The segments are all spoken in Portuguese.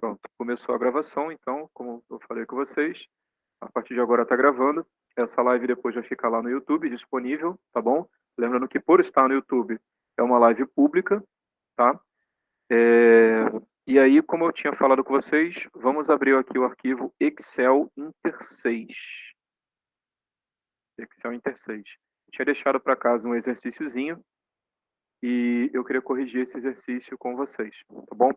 Pronto, começou a gravação, então, como eu falei com vocês, a partir de agora está gravando. Essa live depois vai ficar lá no YouTube disponível, tá bom? Lembrando que por estar no YouTube é uma live pública, tá? E aí, como eu tinha falado com vocês, vamos abrir aqui o arquivo Excel Inter 6. Excel Inter 6. Eu tinha deixado para casa um exercíciozinho e eu queria corrigir esse exercício com vocês, tá bom?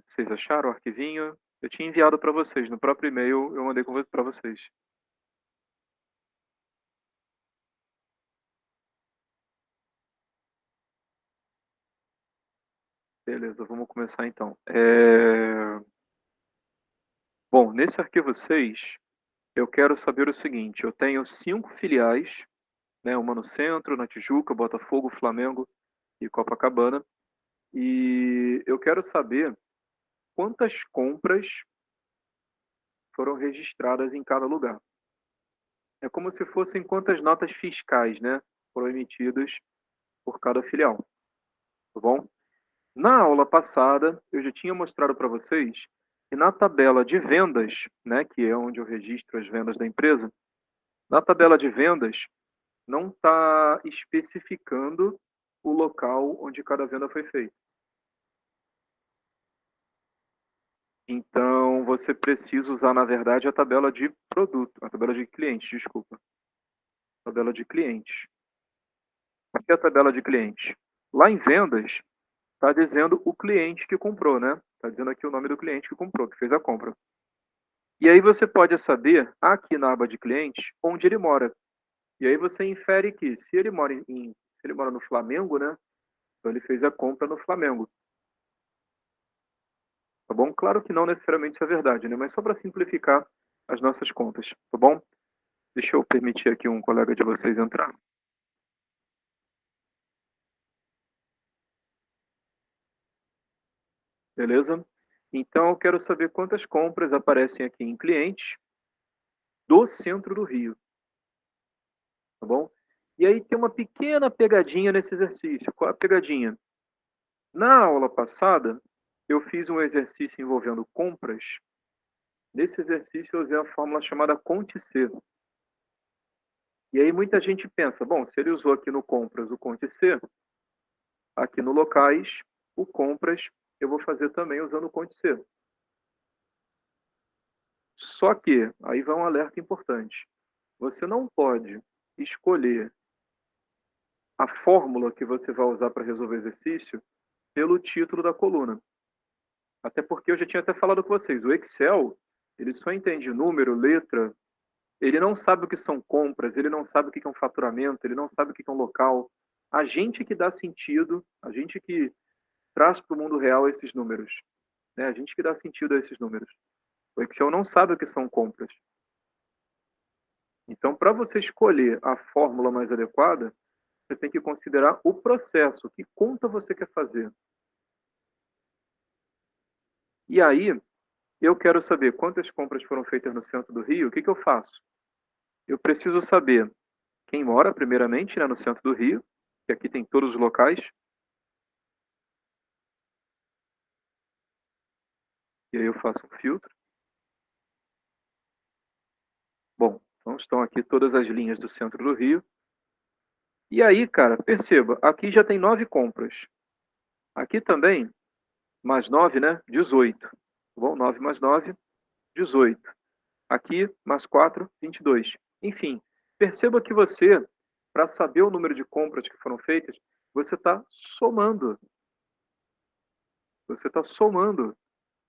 Vocês acharam o arquivinho? Eu tinha enviado para vocês, no próprio e-mail eu mandei para vocês. Beleza, vamos começar então. Bom, nesse arquivo 6, eu quero saber o seguinte, eu tenho 5 filiais, né, uma no centro, na Tijuca, Botafogo, Flamengo e Copacabana, e eu quero saber quantas compras foram registradas em cada lugar. É como se fossem quantas notas fiscais, né, foram emitidas por cada filial, tá bom? Na aula passada, eu já tinha mostrado para vocês que na tabela de vendas, né, que é onde eu registro as vendas da empresa, na tabela de vendas não está especificando o local onde cada venda foi feita. Então, você precisa usar, na verdade, a tabela de produto, a tabela de clientes, desculpa. Tabela de clientes. Aqui é a tabela de clientes. Lá em vendas, está dizendo o cliente que comprou, né? Está dizendo aqui o nome do cliente que comprou, que fez a compra. E aí você pode saber, aqui na aba de clientes, onde ele mora. E aí você infere que se ele mora se ele mora no Flamengo, né? Então ele fez a compra no Flamengo. Tá bom? Claro que não necessariamente isso é verdade, né? Mas só para simplificar as nossas contas, tá bom? Deixa eu permitir aqui um colega de vocês entrar. Beleza? Então eu quero saber quantas compras aparecem aqui em clientes do centro do Rio, tá bom? E aí tem uma pequena pegadinha nesse exercício. Qual é a pegadinha? Na aula passada, eu fiz um exercício envolvendo compras. Nesse exercício, eu usei a fórmula chamada Conte-C. E aí muita gente pensa, bom, se ele usou aqui no compras o Conte-C, aqui no locais, o compras, eu vou fazer também usando o Conte-C. Só que, aí vai um alerta importante. Você não pode escolher a fórmula que você vai usar para resolver o exercício pelo título da coluna. Até porque eu já tinha até falado com vocês, o Excel, ele só entende número, letra, ele não sabe o que são compras, ele não sabe o que é um faturamento, ele não sabe o que é um local. A gente que dá sentido, a gente que traz para o mundo real esses números, né? A gente que dá sentido a esses números. O Excel não sabe o que são compras. Então, para você escolher a fórmula mais adequada, você tem que considerar o processo, que conta você quer fazer. E aí, eu quero saber quantas compras foram feitas no centro do Rio, o que eu faço? Eu preciso saber quem mora, primeiramente, né, no centro do Rio, que aqui tem todos os locais. E aí eu faço um filtro. Bom, então estão aqui todas as linhas do centro do Rio. E aí, cara, perceba, aqui já tem 9 compras. Aqui também, mais 9, né? 18. Tá bom? 9 mais 9, 18. Aqui, mais 4, 22. Enfim, perceba que você, para saber o número de compras que foram feitas, você está somando. Você está somando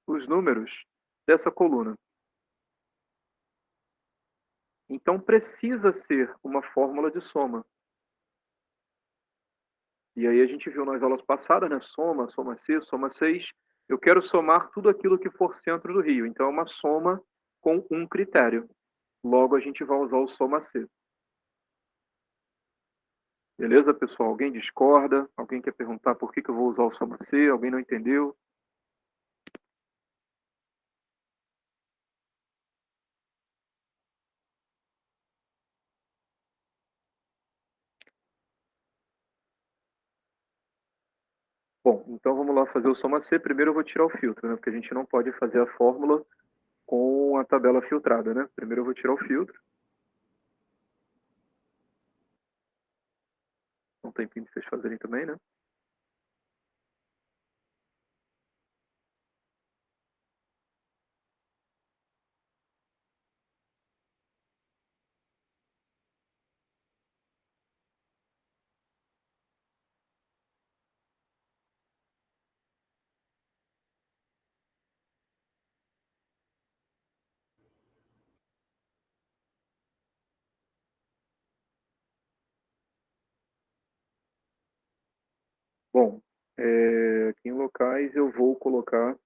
os números dessa coluna. Então precisa ser uma fórmula de soma. E aí a gente viu nas aulas passadas, né? Soma, soma C, soma 6. Eu quero somar tudo aquilo que for centro do Rio. Então é uma soma com um critério. Logo a gente vai usar o soma C. Beleza, pessoal? Alguém discorda? Alguém quer perguntar por que eu vou usar o soma C? Alguém não entendeu? Bom, então vamos lá fazer o soma C. Primeiro eu vou tirar o filtro, né? Porque a gente não pode fazer a fórmula com a tabela filtrada, né? Primeiro eu vou tirar o filtro. Um tempinho pra vocês fazerem também, né? Bom, aqui em locais eu vou colocar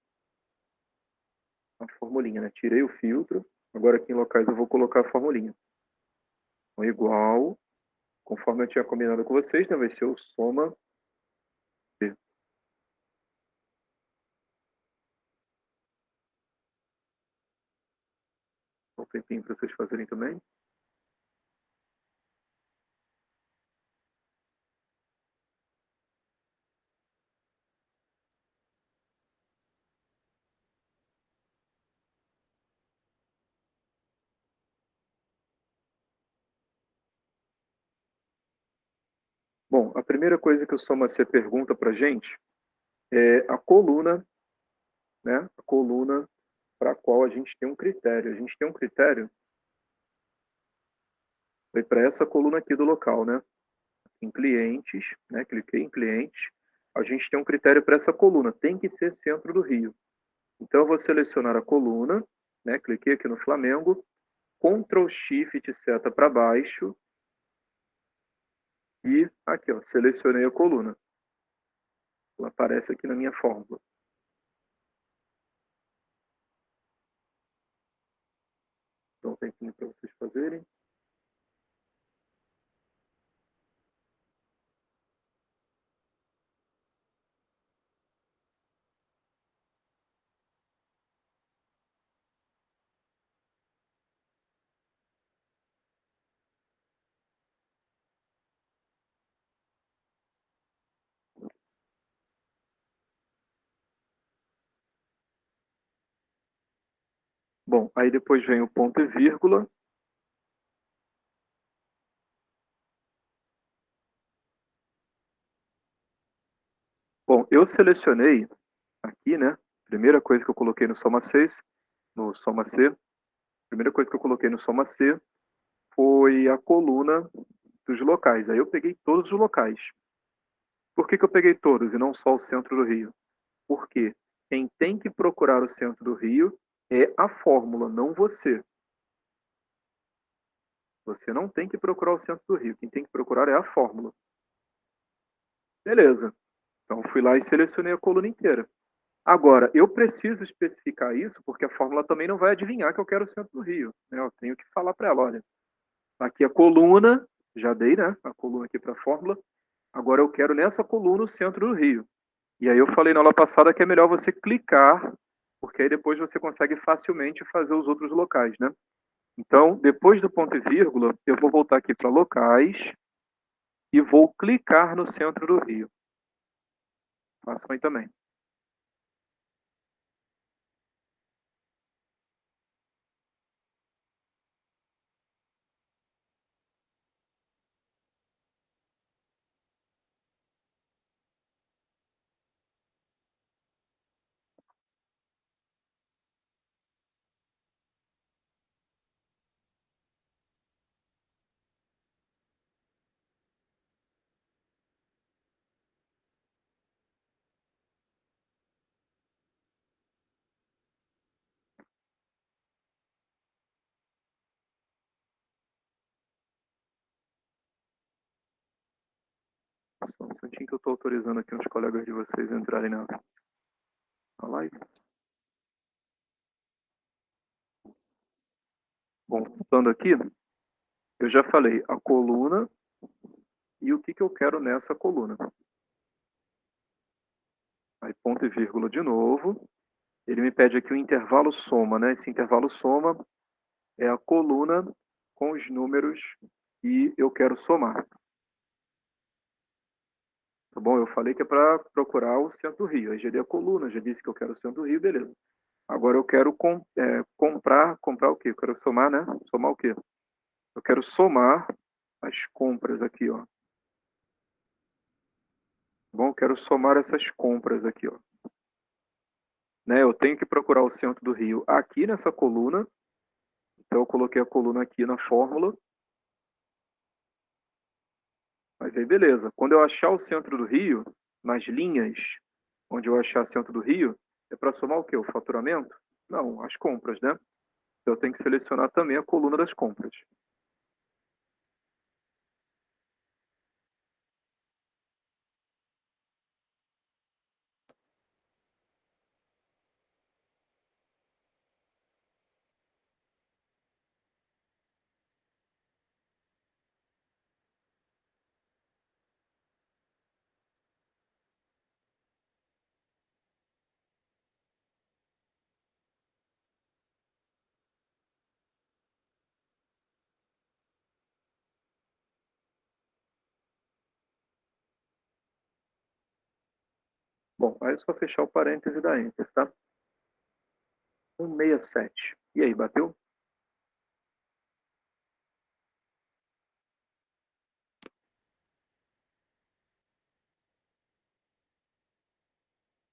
a formulinha, né? Tirei o filtro, agora aqui em locais eu vou colocar a formulinha. Então, igual, conforme eu tinha combinado com vocês, né? Vai ser o soma C. Um tempinho para vocês fazerem também. Bom, a primeira coisa que o Soma C pergunta para a gente é a coluna, né? A coluna para a qual a gente tem um critério. A gente tem um critério foi para essa coluna aqui do local, né? Em clientes, né? Cliquei em clientes. A gente tem um critério para essa coluna. Tem que ser centro do Rio. Então eu vou selecionar a coluna, né? Cliquei aqui no Flamengo, Ctrl Shift seta para baixo e aqui, ó, selecionei a coluna. Ela aparece aqui na minha fórmula. Então, um tempinho para vocês fazerem. Bom, aí depois vem o ponto e vírgula. Bom, eu selecionei aqui, né? Primeira coisa que eu coloquei no Soma 6, no Soma C, primeira coisa que eu coloquei no Soma C foi a coluna dos locais. Aí eu peguei todos os locais. Por que eu peguei todos e não só o centro do Rio? Porque quem tem que procurar o centro do Rio é a fórmula, não você. Você não tem que procurar o centro do Rio. Quem tem que procurar é a fórmula. Beleza. Então fui lá e selecionei a coluna inteira. Agora, eu preciso especificar isso porque a fórmula também não vai adivinhar que eu quero o centro do Rio, né? Eu tenho que falar para ela, olha, aqui a coluna, já dei, né? A coluna aqui para a fórmula. Agora eu quero nessa coluna o centro do Rio. E aí eu falei na aula passada que é melhor você clicar, porque aí depois você consegue facilmente fazer os outros locais, né? Então, depois do ponto e vírgula, eu vou voltar aqui para locais e vou clicar no centro do Rio. Façam aí também. Só um instantinho que eu estou autorizando aqui uns colegas de vocês entrarem na live. Bom, voltando aqui, eu já falei a coluna e o que eu quero nessa coluna. Aí ponto e vírgula de novo. Ele me pede aqui o intervalo soma, né? Esse intervalo soma é a coluna com os números que eu quero somar. tá bom? Eu falei que é para procurar o centro do Rio. Aí já dei a coluna, já disse que eu quero o centro do Rio, beleza. Agora eu quero comprar o quê? Eu quero somar, né? Somar o quê? Eu quero somar as compras aqui, ó. Tá bom? Eu quero somar essas compras aqui, ó. Né? Eu tenho que procurar o centro do Rio aqui nessa coluna. Então eu coloquei a coluna aqui na fórmula. Mas aí beleza. Quando eu achar o centro do Rio, nas linhas onde eu achar o centro do Rio, é para somar o quê? O faturamento? Não, as compras, né? Então eu tenho que selecionar também a coluna das compras. Bom, aí é só fechar o parêntese e dar Enter, tá? 167. E aí, bateu?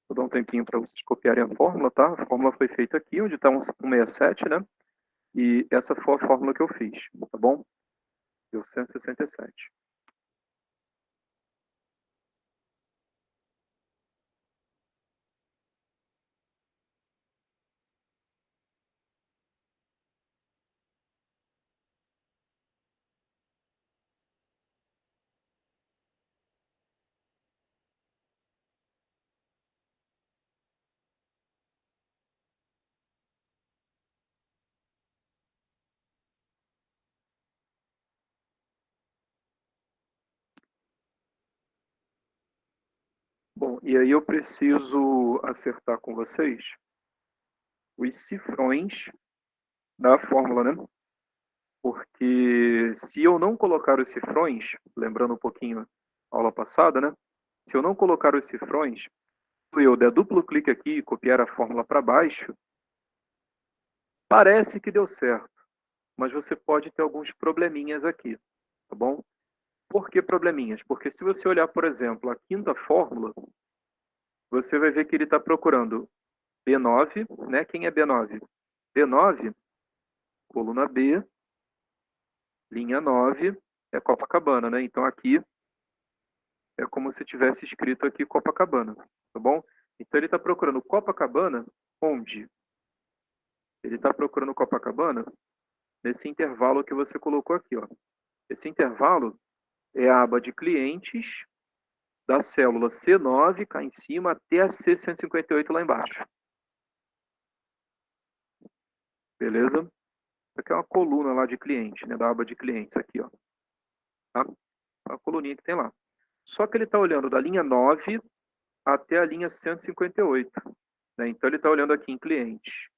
Vou dar um tempinho para vocês copiarem a fórmula, tá? A fórmula foi feita aqui, onde está 167, né? E essa foi a fórmula que eu fiz, tá bom? Deu 167. Bom, e aí eu preciso acertar com vocês os cifrões da fórmula, né? Porque se eu não colocar os cifrões, lembrando um pouquinho a aula passada, né? Se eu não colocar os cifrões, se eu der duplo clique aqui e copiar a fórmula para baixo, parece que deu certo, mas você pode ter alguns probleminhas aqui, tá bom? Por que probleminhas? Porque se você olhar, por exemplo, a quinta fórmula, você vai ver que ele está procurando B9, né? Quem é B9? B9, coluna B, linha 9, é Copacabana, né? Então aqui é como se tivesse escrito aqui Copacabana, tá bom? Então ele está procurando Copacabana onde? Ele está procurando Copacabana nesse intervalo que você colocou aqui, ó. Esse intervalo é a aba de clientes da célula C9 cá em cima até a C158 lá embaixo. Beleza? Isso aqui é uma coluna lá de cliente, né? Da aba de clientes aqui, ó. Tá? A coluninha que tem lá. Só que ele está olhando da linha 9 até a linha 158. Né? Então ele está olhando aqui em clientes.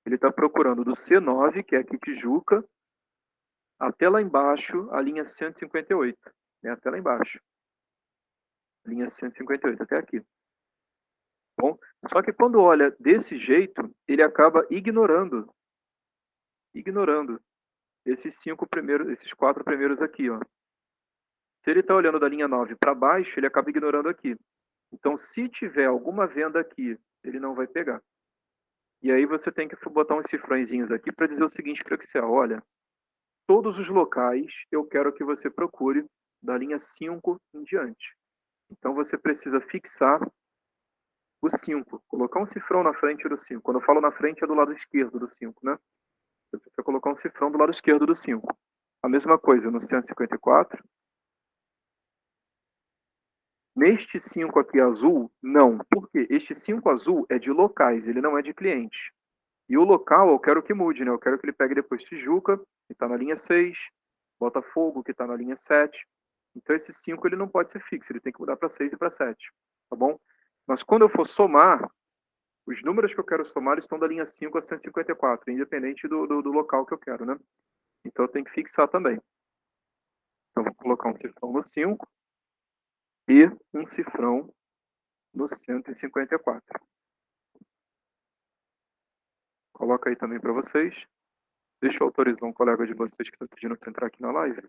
Ele está procurando do C9, que é aqui Tijuca, até lá embaixo a linha 158. Né? Até lá embaixo. Linha 158, até aqui. Bom, só que quando olha desse jeito, ele acaba ignorando esses quatro primeiros aqui, ó. Se ele está olhando da linha 9 para baixo, ele acaba ignorando aqui. Então, se tiver alguma venda aqui, ele não vai pegar. E aí você tem que botar uns cifrõezinhos aqui para dizer o seguinte para o Excel: olha, todos os locais eu quero que você procure da linha 5 em diante. Então você precisa fixar o 5, colocar um cifrão na frente do 5. Quando eu falo na frente é do lado esquerdo do 5, né? Você precisa colocar um cifrão do lado esquerdo do 5. A mesma coisa no 154. Neste 5 aqui azul, não. Por quê? Este 5 azul é de locais, ele não é de cliente. E o local eu quero que mude, né? Eu quero que ele pegue depois Tijuca, que está na linha 6, Botafogo, que está na linha 7. Então esse 5 ele não pode ser fixo, ele tem que mudar para 6 e para 7, tá bom? Mas quando eu for somar, os números que eu quero somar estão da linha 5 a 154, independente do local que eu quero, né? Então eu tenho que fixar também. colocar um cifrão no 5 e um cifrão no 154. Coloca aí também para vocês. Deixa eu autorizar um colega de vocês que está pedindo para entrar aqui na live.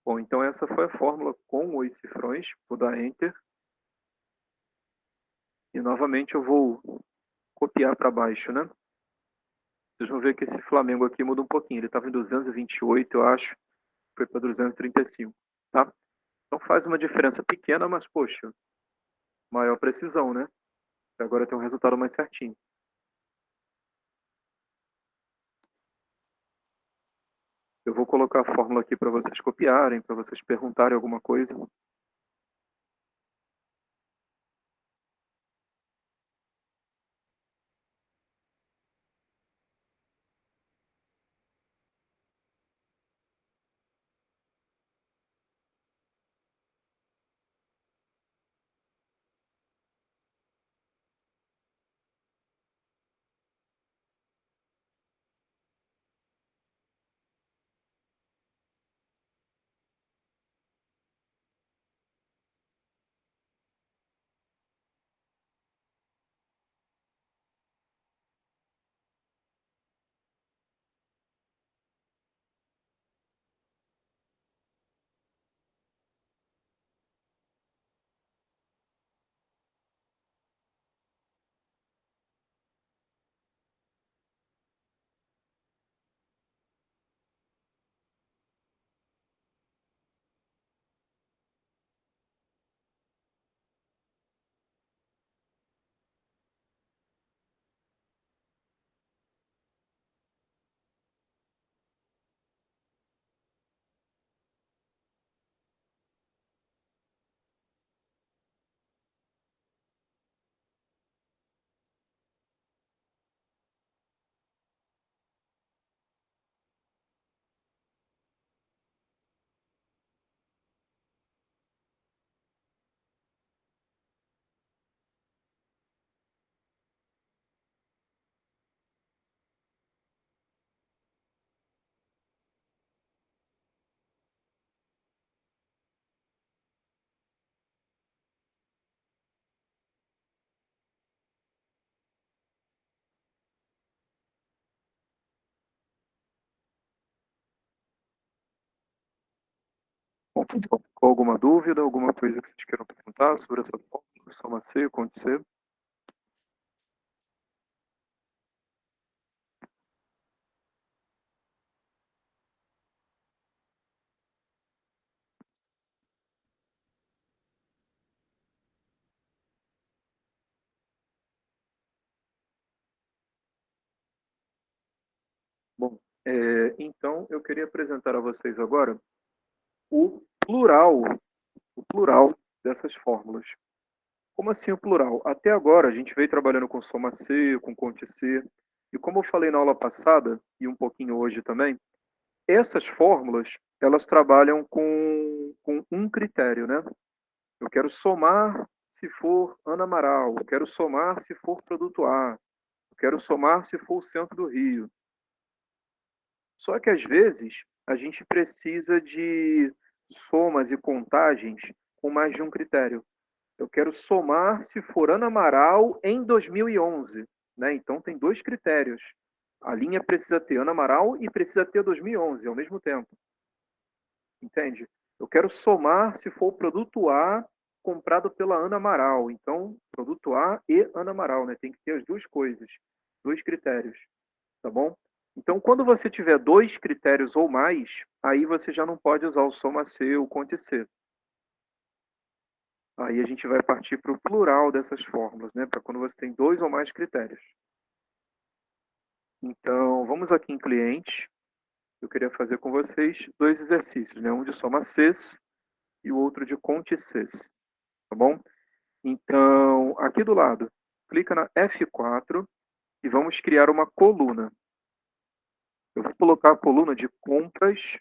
Bom, então essa foi a fórmula com os cifrões. Vou dar Enter. E novamente eu vou copiar para baixo, né? Vocês vão ver que esse Flamengo aqui muda um pouquinho. Ele estava em 228, eu acho. Foi para 235, tá? Então faz uma diferença pequena, mas, poxa, maior precisão, né? Agora tem um resultado mais certinho. Eu vou colocar a fórmula aqui para vocês copiarem, para vocês perguntarem alguma coisa. Bom, pessoal, ficou alguma dúvida, alguma coisa que vocês queiram perguntar sobre essa fórmula, soma C, conte C? Bom, então eu queria apresentar a vocês agora o plural dessas fórmulas. Como assim o plural? Até agora a gente veio trabalhando com soma C, com conte C, e como eu falei na aula passada, e um pouquinho hoje também, essas fórmulas, elas trabalham com um critério, né? Eu quero somar se for Ana Amaral, eu quero somar se for produto A, eu quero somar se for o centro do Rio. Só que às vezes a gente precisa de somas e contagens com mais de um critério. Eu quero somar se for Ana Amaral em 2011, né? Então tem dois critérios. A linha precisa ter Ana Amaral e precisa ter 2011 ao mesmo tempo. Entende? Eu quero somar se for o produto A comprado pela Ana Amaral. Então, produto A e Ana Amaral, né? Tem que ter as duas coisas, dois critérios, tá bom? Então, quando você tiver dois critérios ou mais, aí você já não pode usar o soma C ou o conte C. Aí a gente vai partir para o plural dessas fórmulas, né? Para quando você tem dois ou mais critérios. Então, vamos aqui em cliente. Eu queria fazer com vocês dois exercícios, né? Um de soma Cs e o outro de conte Cs. tá bom? Então, aqui do lado, clica na F4 e vamos criar uma coluna. Eu vou colocar a coluna de compras.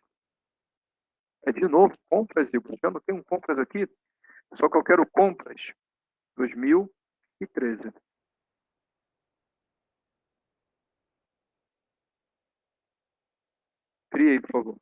É de novo, compras, Igor. Já não tem um compras aqui? Só que eu quero compras 2013. Cria aí, por favor.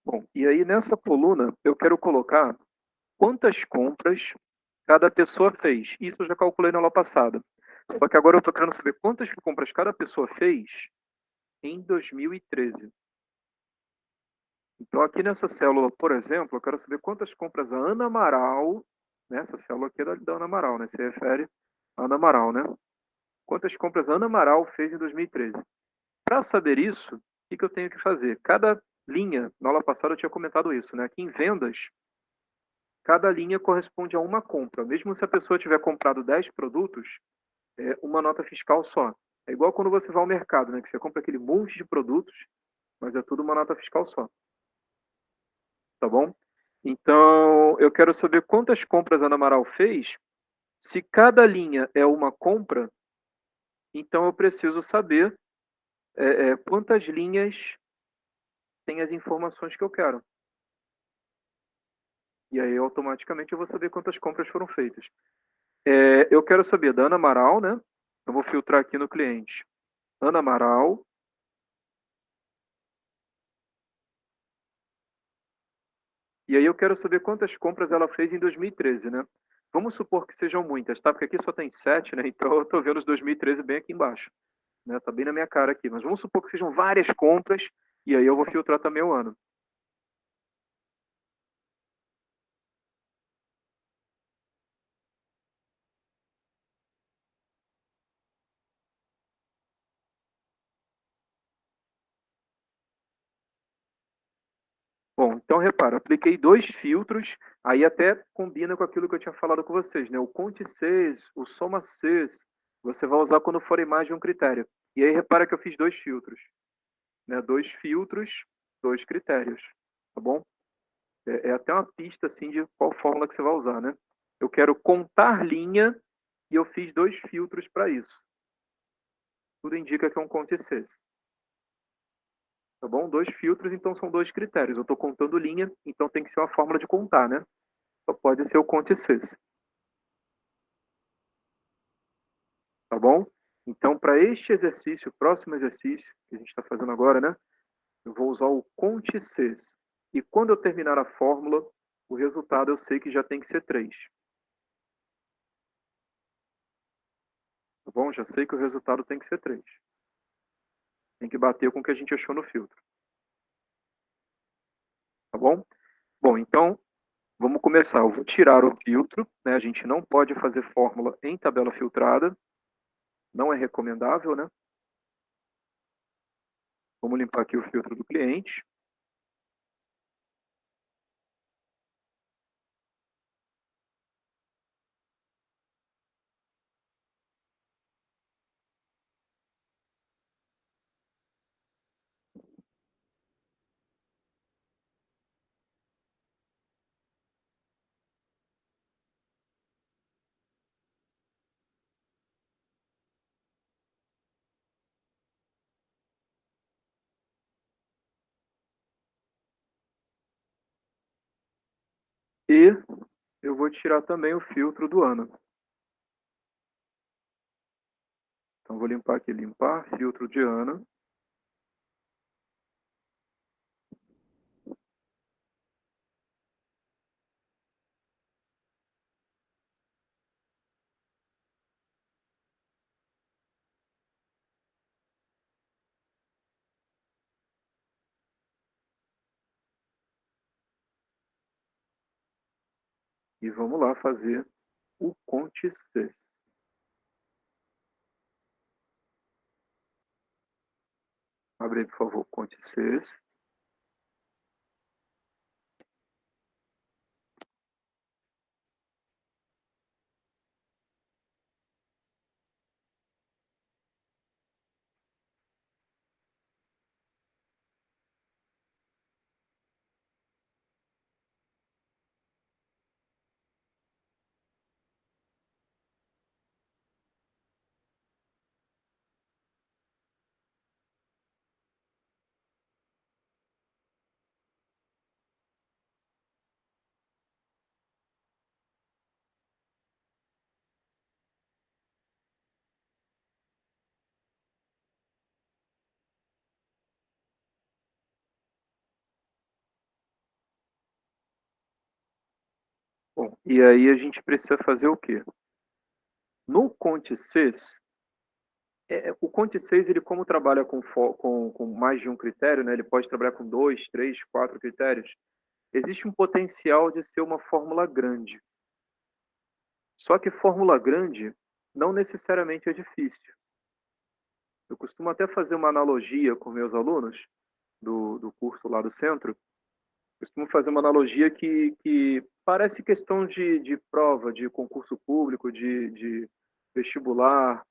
Bom, e aí nessa coluna eu quero colocar quantas compras cada pessoa fez. Isso eu já calculei na aula passada. Só que agora eu estou querendo saber quantas compras cada pessoa fez em 2013. Então, aqui nessa célula, por exemplo, eu quero saber quantas compras a Ana Amaral, né? Essa célula aqui é da Ana Amaral, né? Se refere a Ana Amaral, né? Quantas compras a Ana Amaral fez em 2013. Para saber isso, o que eu tenho que fazer? Cada linha, na aula passada eu tinha comentado isso, né? Aqui em vendas, cada linha corresponde a uma compra. Mesmo se a pessoa tiver comprado 10 produtos, é uma nota fiscal só. É igual quando você vai ao mercado, né? Que você compra aquele monte de produtos, mas é tudo uma nota fiscal só. Tá bom? Então, eu quero saber quantas compras a Ana Amaral fez. Se cada linha é uma compra, então eu preciso saber quantas linhas tem as informações que eu quero. E aí, automaticamente, eu vou saber quantas compras foram feitas. Eu quero saber da Ana Amaral, né? Eu vou filtrar aqui no cliente. Ana Amaral. E aí eu quero saber quantas compras ela fez em 2013, né? Vamos supor que sejam muitas, tá? Porque aqui só tem 7, né? Então eu estou vendo os 2013 bem aqui embaixo. Né? Tá bem na minha cara aqui. Mas vamos supor que sejam várias compras e aí eu vou filtrar também o ano. Bom, então repara, apliquei dois filtros, aí até combina com aquilo que eu tinha falado com vocês, né? O Conte Cs, o Soma Cs, você vai usar quando for mais de um critério. E aí repara que eu fiz dois filtros, né? Dois filtros, dois critérios, tá bom? É até uma pista assim de qual fórmula que você vai usar, né? Eu quero contar linha e eu fiz dois filtros para isso. Tudo indica que é um Conte Cs. Tá bom? Dois filtros, então são dois critérios. Eu estou contando linha, então tem que ser uma fórmula de contar, né? Só pode ser o Conte Cs. Tá bom? Então, para este exercício, o próximo exercício que a gente está fazendo agora, né? Eu vou usar o Conte Cs. E quando eu terminar a fórmula, o resultado eu sei que já tem que ser 3. Tá bom? Já sei que o resultado tem que ser 3. Tem que bater com o que a gente achou no filtro. Tá bom? Bom, então, vamos começar. Eu vou tirar o filtro, né? A gente não pode fazer fórmula em tabela filtrada. Não é recomendável, né? Vamos limpar aqui o filtro do cliente. E eu vou tirar também o filtro do ano. Então, vou limpar aqui, limpar, filtro de ano. E vamos lá fazer o CONT-CES. Abre aí, por favor, o CONT-CES. Bom, e aí a gente precisa fazer o quê? No CONT-CES, o CONT-CES, ele como trabalha com mais de um critério, né, ele pode trabalhar com 2, 3, 4 critérios, existe um potencial de ser uma fórmula grande. Só que fórmula grande não necessariamente é difícil. Eu costumo até fazer uma analogia com meus alunos do curso lá do centro. Costumo fazer uma analogia que parece questão de prova, de concurso público, de vestibular,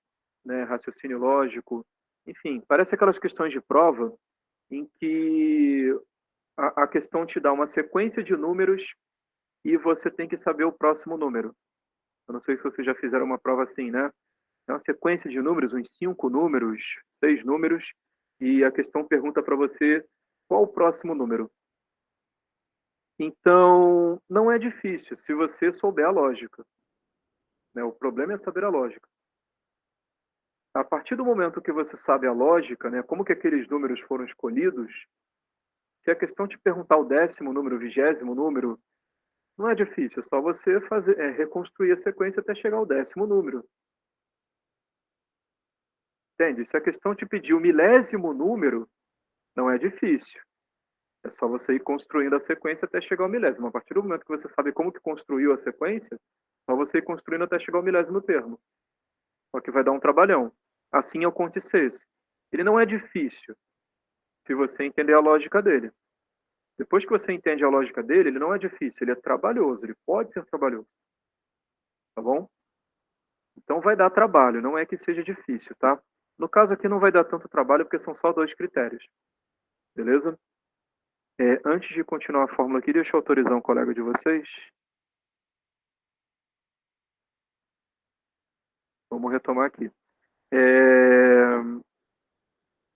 né, raciocínio lógico. Enfim, parece aquelas questões de prova em que a questão te dá uma sequência de números e você tem que saber o próximo número. Eu não sei se vocês já fizeram uma prova assim, né? É uma sequência de números, uns 5 números, 6 números, e a questão pergunta para você qual o próximo número. Então, não é difícil se você souber a lógica, né? O problema é saber a lógica. A partir do momento que você sabe a lógica, né, como que aqueles números foram escolhidos, se a questão te perguntar o 10º número, o 20º número, não é difícil, é só você reconstruir a sequência até chegar ao 10º número. Entende? Se a questão te pedir o 1000º número, não é difícil. É só você ir construindo a sequência até chegar ao 1000º. A partir do momento que você sabe como que construiu a sequência, é só você ir construindo até chegar ao 1000º termo. Só que vai dar um trabalhão. Assim é o CONT-CES. Ele não é difícil, se você entender a lógica dele. Depois que você entende a lógica dele, ele não é difícil, ele é trabalhoso, ele pode ser trabalhoso. Tá bom? Então vai dar trabalho, não é que seja difícil, tá? No caso aqui não vai dar tanto trabalho porque são só 2 critérios. Beleza? Antes de continuar a fórmula aqui, deixa eu autorizar um colega de vocês. Vamos retomar aqui.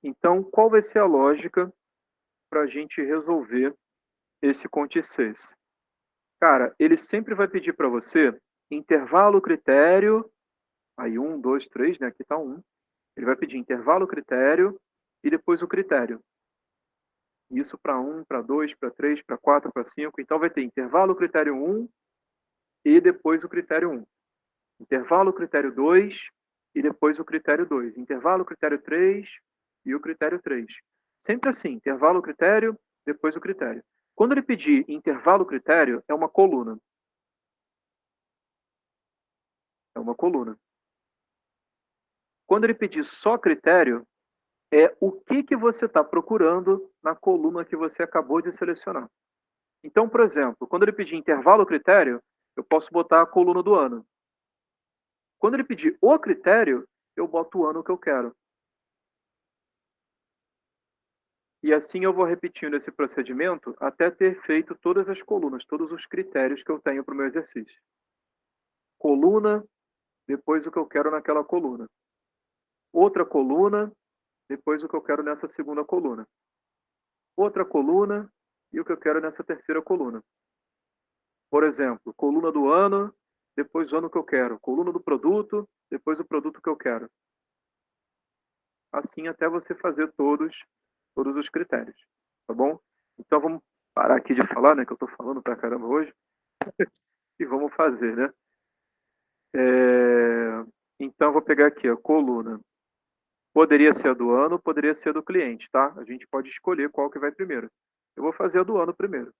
Então, qual vai ser a lógica para a gente resolver esse CONT-CES? Cara, ele sempre vai pedir para você intervalo critério, aí 1, 2, 3, né? Aqui está 1. Ele vai pedir intervalo critério e depois o critério. Isso para 1, para 2, para 3, para 4, para 5. Então vai ter intervalo critério 1 e depois o critério 1. Intervalo critério 2 e depois o critério 2. Intervalo critério 3 e o critério 3. Sempre assim, intervalo critério, depois o critério. Quando ele pedir intervalo critério, é uma coluna. É uma coluna. Quando ele pedir só critério, é o que você está procurando na coluna que você acabou de selecionar. Então, por exemplo, quando ele pedir intervalo critério, eu posso botar a coluna do ano. Quando ele pedir o critério, eu boto o ano que eu quero. E assim eu vou repetindo esse procedimento até ter feito todas as colunas, todos os critérios que eu tenho para o meu exercício. Coluna, depois o que eu quero naquela coluna. Outra coluna, depois o que eu quero nessa segunda coluna. Outra coluna e o que eu quero nessa terceira coluna. Por exemplo, coluna do ano, depois o ano que eu quero. Coluna do produto, depois o produto que eu quero. Assim até você fazer todos os critérios, tá bom? Então vamos parar aqui de falar, né, que eu estou falando pra caramba hoje, e vamos fazer, né? Então vou pegar aqui a coluna. Poderia ser a do ano, poderia ser a do cliente, tá? A gente pode escolher qual que vai primeiro. Eu vou fazer a do ano primeiro.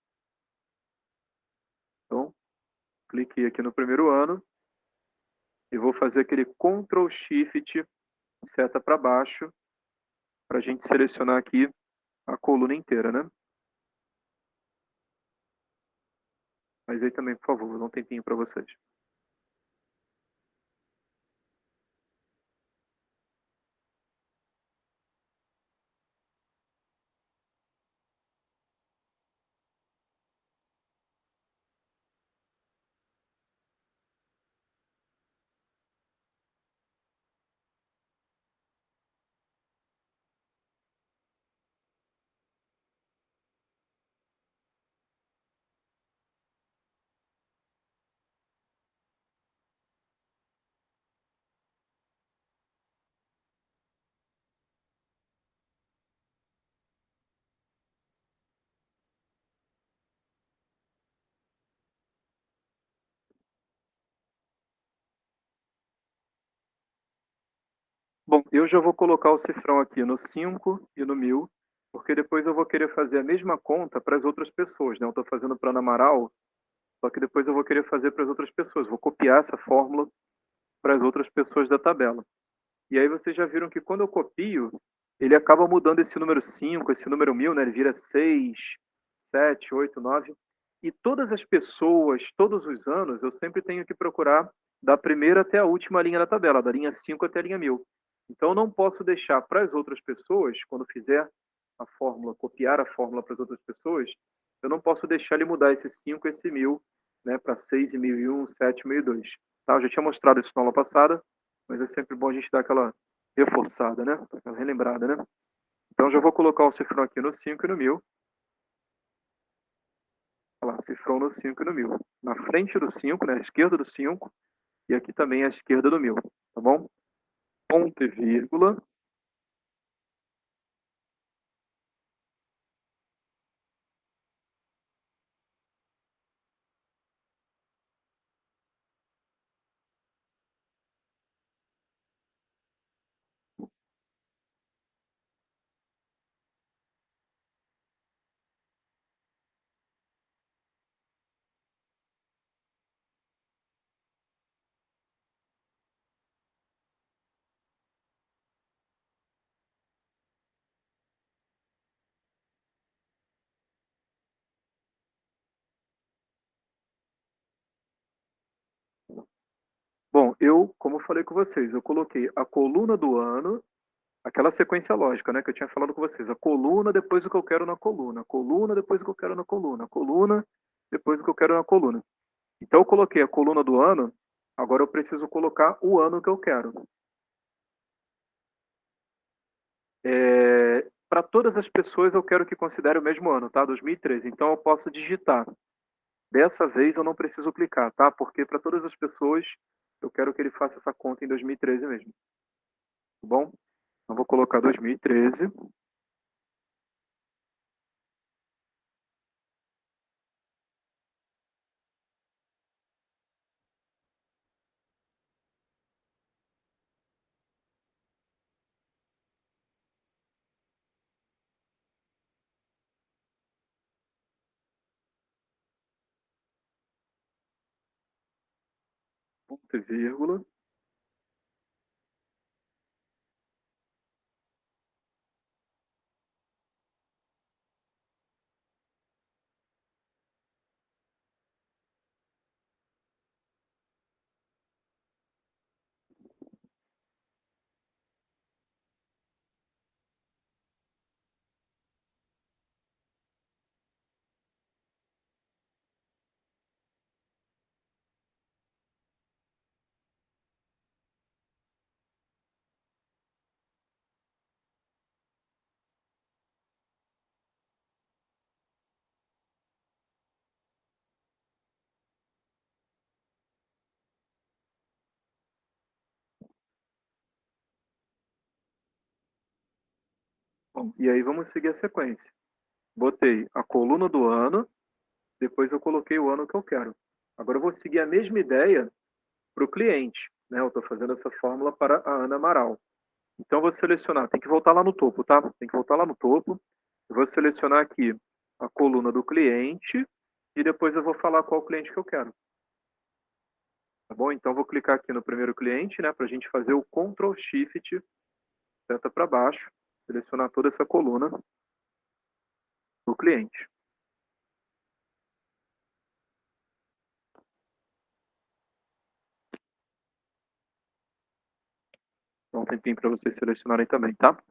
Então, cliquei aqui no primeiro ano e vou fazer aquele Ctrl Shift seta para baixo para a gente selecionar aqui a coluna inteira, né? Mas aí também, por favor, vou dar um tempinho para vocês. Bom, eu já vou colocar o cifrão aqui no 5 e no 1000, porque depois eu vou querer fazer a mesma conta para as outras pessoas, né? Eu estou fazendo para a Ana Amaral, só que depois eu vou querer fazer para as outras pessoas. Vou copiar essa fórmula para as outras pessoas da tabela. E aí vocês já viram que quando eu copio, ele acaba mudando esse número 5, esse número 1000, né? Ele vira 6, 7, 8, 9. E todas as pessoas, todos os anos, eu sempre tenho que procurar da primeira até a última linha da tabela, da linha 5 até a linha 1000. Então eu não posso deixar para as outras pessoas, quando fizer a fórmula, copiar a fórmula para as outras pessoas, eu não posso deixar ele mudar esse 5 e esse 1000, né, para 6 e 1001, 7 e 1002. Tá? Eu já tinha mostrado isso na aula passada, mas é sempre bom a gente dar aquela reforçada, né? Aquela relembrada, né? Então já vou colocar o cifrão aqui no 5 e no 1000. Olha lá, cifrão no 5 e no 1000. Na frente do 5, né? À esquerda do 5 e aqui também à esquerda do 1000, tá bom? Ponto e vírgula. Bom, eu, como eu falei com vocês, eu coloquei a coluna do ano, aquela sequência lógica, né, que eu tinha falado com vocês. A coluna, depois o que eu quero na coluna. A coluna, depois o que eu quero na coluna. A coluna, depois o que eu quero na coluna. Então eu coloquei a coluna do ano, agora eu preciso colocar o ano que eu quero. Para todas as pessoas eu quero que considere o mesmo ano, tá? 2013. Então eu posso digitar. Dessa vez eu não preciso clicar, tá? Porque para todas as pessoas eu quero que ele faça essa conta em 2013 mesmo, tá bom? Então vou colocar 2013. Ponto e vírgula. Bom, e aí vamos seguir a sequência. Botei a coluna do ano, depois eu coloquei o ano que eu quero. Agora eu vou seguir a mesma ideia para o cliente, né? Eu estou fazendo essa fórmula para a Ana Amaral. Então eu vou selecionar, tem que voltar lá no topo, tá? Tem que voltar lá no topo. Eu vou selecionar aqui a coluna do cliente e depois eu vou falar qual cliente que eu quero. Tá bom? Então vou clicar aqui no primeiro cliente, né, para a gente fazer o Ctrl Shift, seta para baixo, selecionar toda essa coluna do cliente. Dá um tempinho para vocês selecionarem também, tá?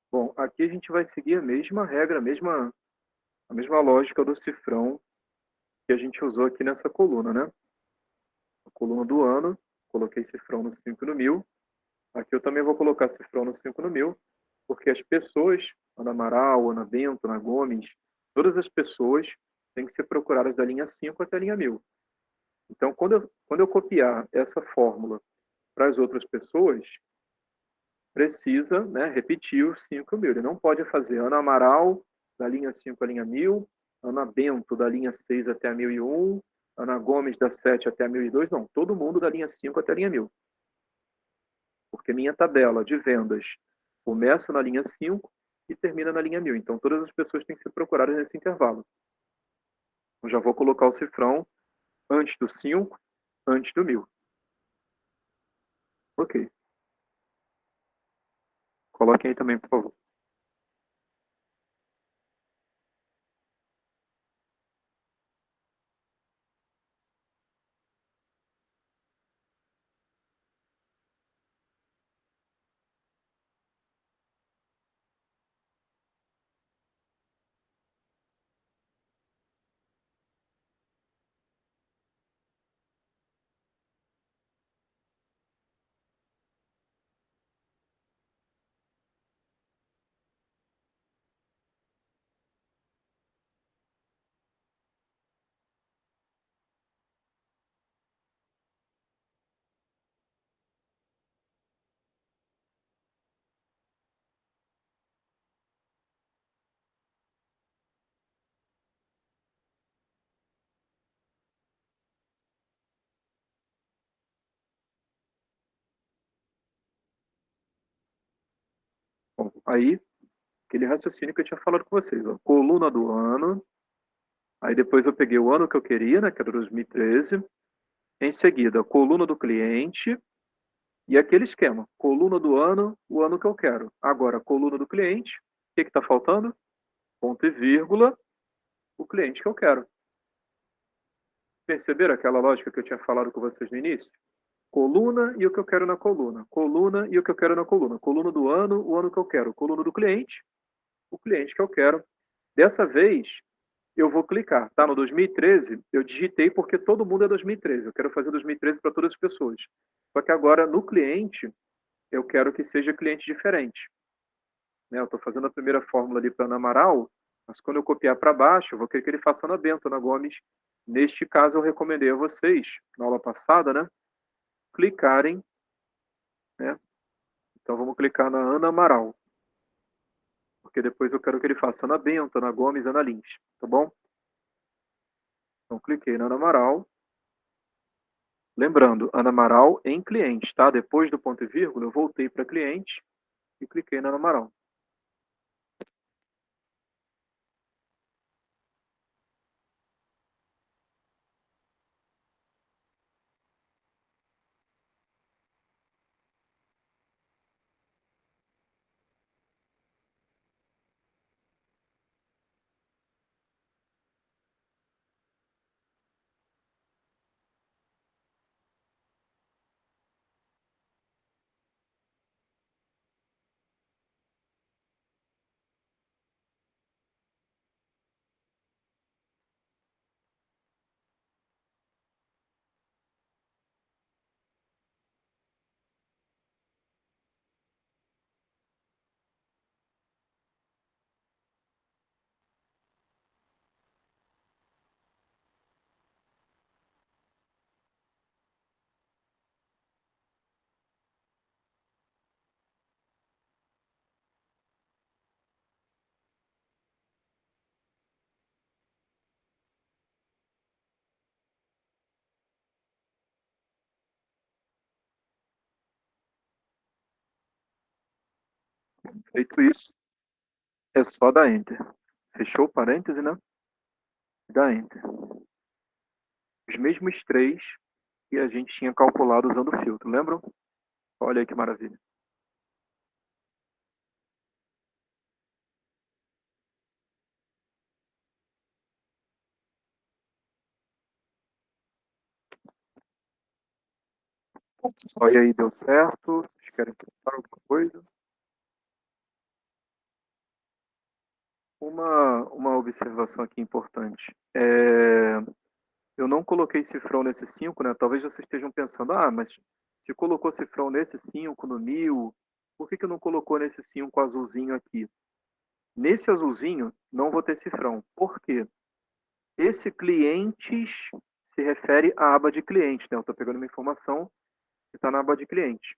Bom, aqui a gente vai seguir a mesma regra, a mesma lógica do cifrão que a gente usou aqui nessa coluna, né? A coluna do ano, coloquei cifrão no 5 no 1000. Aqui eu também vou colocar cifrão no 5 no 1000, porque as pessoas, Ana Amaral, Ana Bento, Ana Gomes, todas as pessoas têm que ser procuradas da linha 5 até a linha 1000. Então, quando eu copiar essa fórmula para as outras pessoas, precisa, né, repetir os 5 mil. Ele não pode fazer Ana Amaral da linha 5 à linha 1000, Ana Bento da linha 6 até a 1001, Ana Gomes da 7 até a 1002, não. Todo mundo da linha 5 até a linha 1000. Porque minha tabela de vendas começa na linha 5 e termina na linha 1000. Então, todas as pessoas têm que ser procuradas nesse intervalo. Eu já vou colocar o cifrão antes do 5, antes do 1000. Ok. Coloquem aí também, por favor. Bom, aí, aquele raciocínio que eu tinha falado com vocês. Ó. Coluna do ano. Aí depois eu peguei o ano que eu queria, né, que era 2013. Em seguida, coluna do cliente. E aquele esquema. Coluna do ano, o ano que eu quero. Agora, coluna do cliente. O que está faltando? Ponto e vírgula, o cliente que eu quero. Perceberam aquela lógica que eu tinha falado com vocês no início? Coluna e o que eu quero na coluna. Coluna e o que eu quero na coluna. Coluna do ano, o ano que eu quero. Coluna do cliente, o cliente que eu quero. Dessa vez, eu vou clicar. Tá no 2013, eu digitei porque todo mundo é 2013. Eu quero fazer 2013 para todas as pessoas. Só que agora, no cliente, eu quero que seja cliente diferente. Né? Eu estou fazendo a primeira fórmula ali para Ana Amaral, mas quando eu copiar para baixo, eu vou querer que ele faça Ana Bento, Ana Gomes. Neste caso, eu recomendei a vocês, na aula passada, né, clicarem, né? Então vamos clicar na Ana Amaral, porque depois eu quero que ele faça Ana Bento, Ana Gomes, Ana Lins, tá bom? Então cliquei na Ana Amaral. Lembrando, Ana Amaral em cliente, tá? Depois do ponto e vírgula, eu voltei para cliente e cliquei na Ana Amaral. Feito isso, é só dar Enter. Fechou o parêntese, né? Dá Enter. Os mesmos três que a gente tinha calculado usando o filtro, lembram? Olha aí que maravilha. Olha aí, deu certo. Vocês querem perguntar alguma coisa? Uma observação aqui importante. Eu não coloquei cifrão nesse 5, né? Talvez vocês estejam pensando, mas se colocou cifrão nesse 5, no 1000, por que não colocou nesse 5 azulzinho aqui? Nesse azulzinho, não vou ter cifrão. Por quê? Esse clientes se refere à aba de clientes, né? Eu estou pegando uma informação que está na aba de cliente.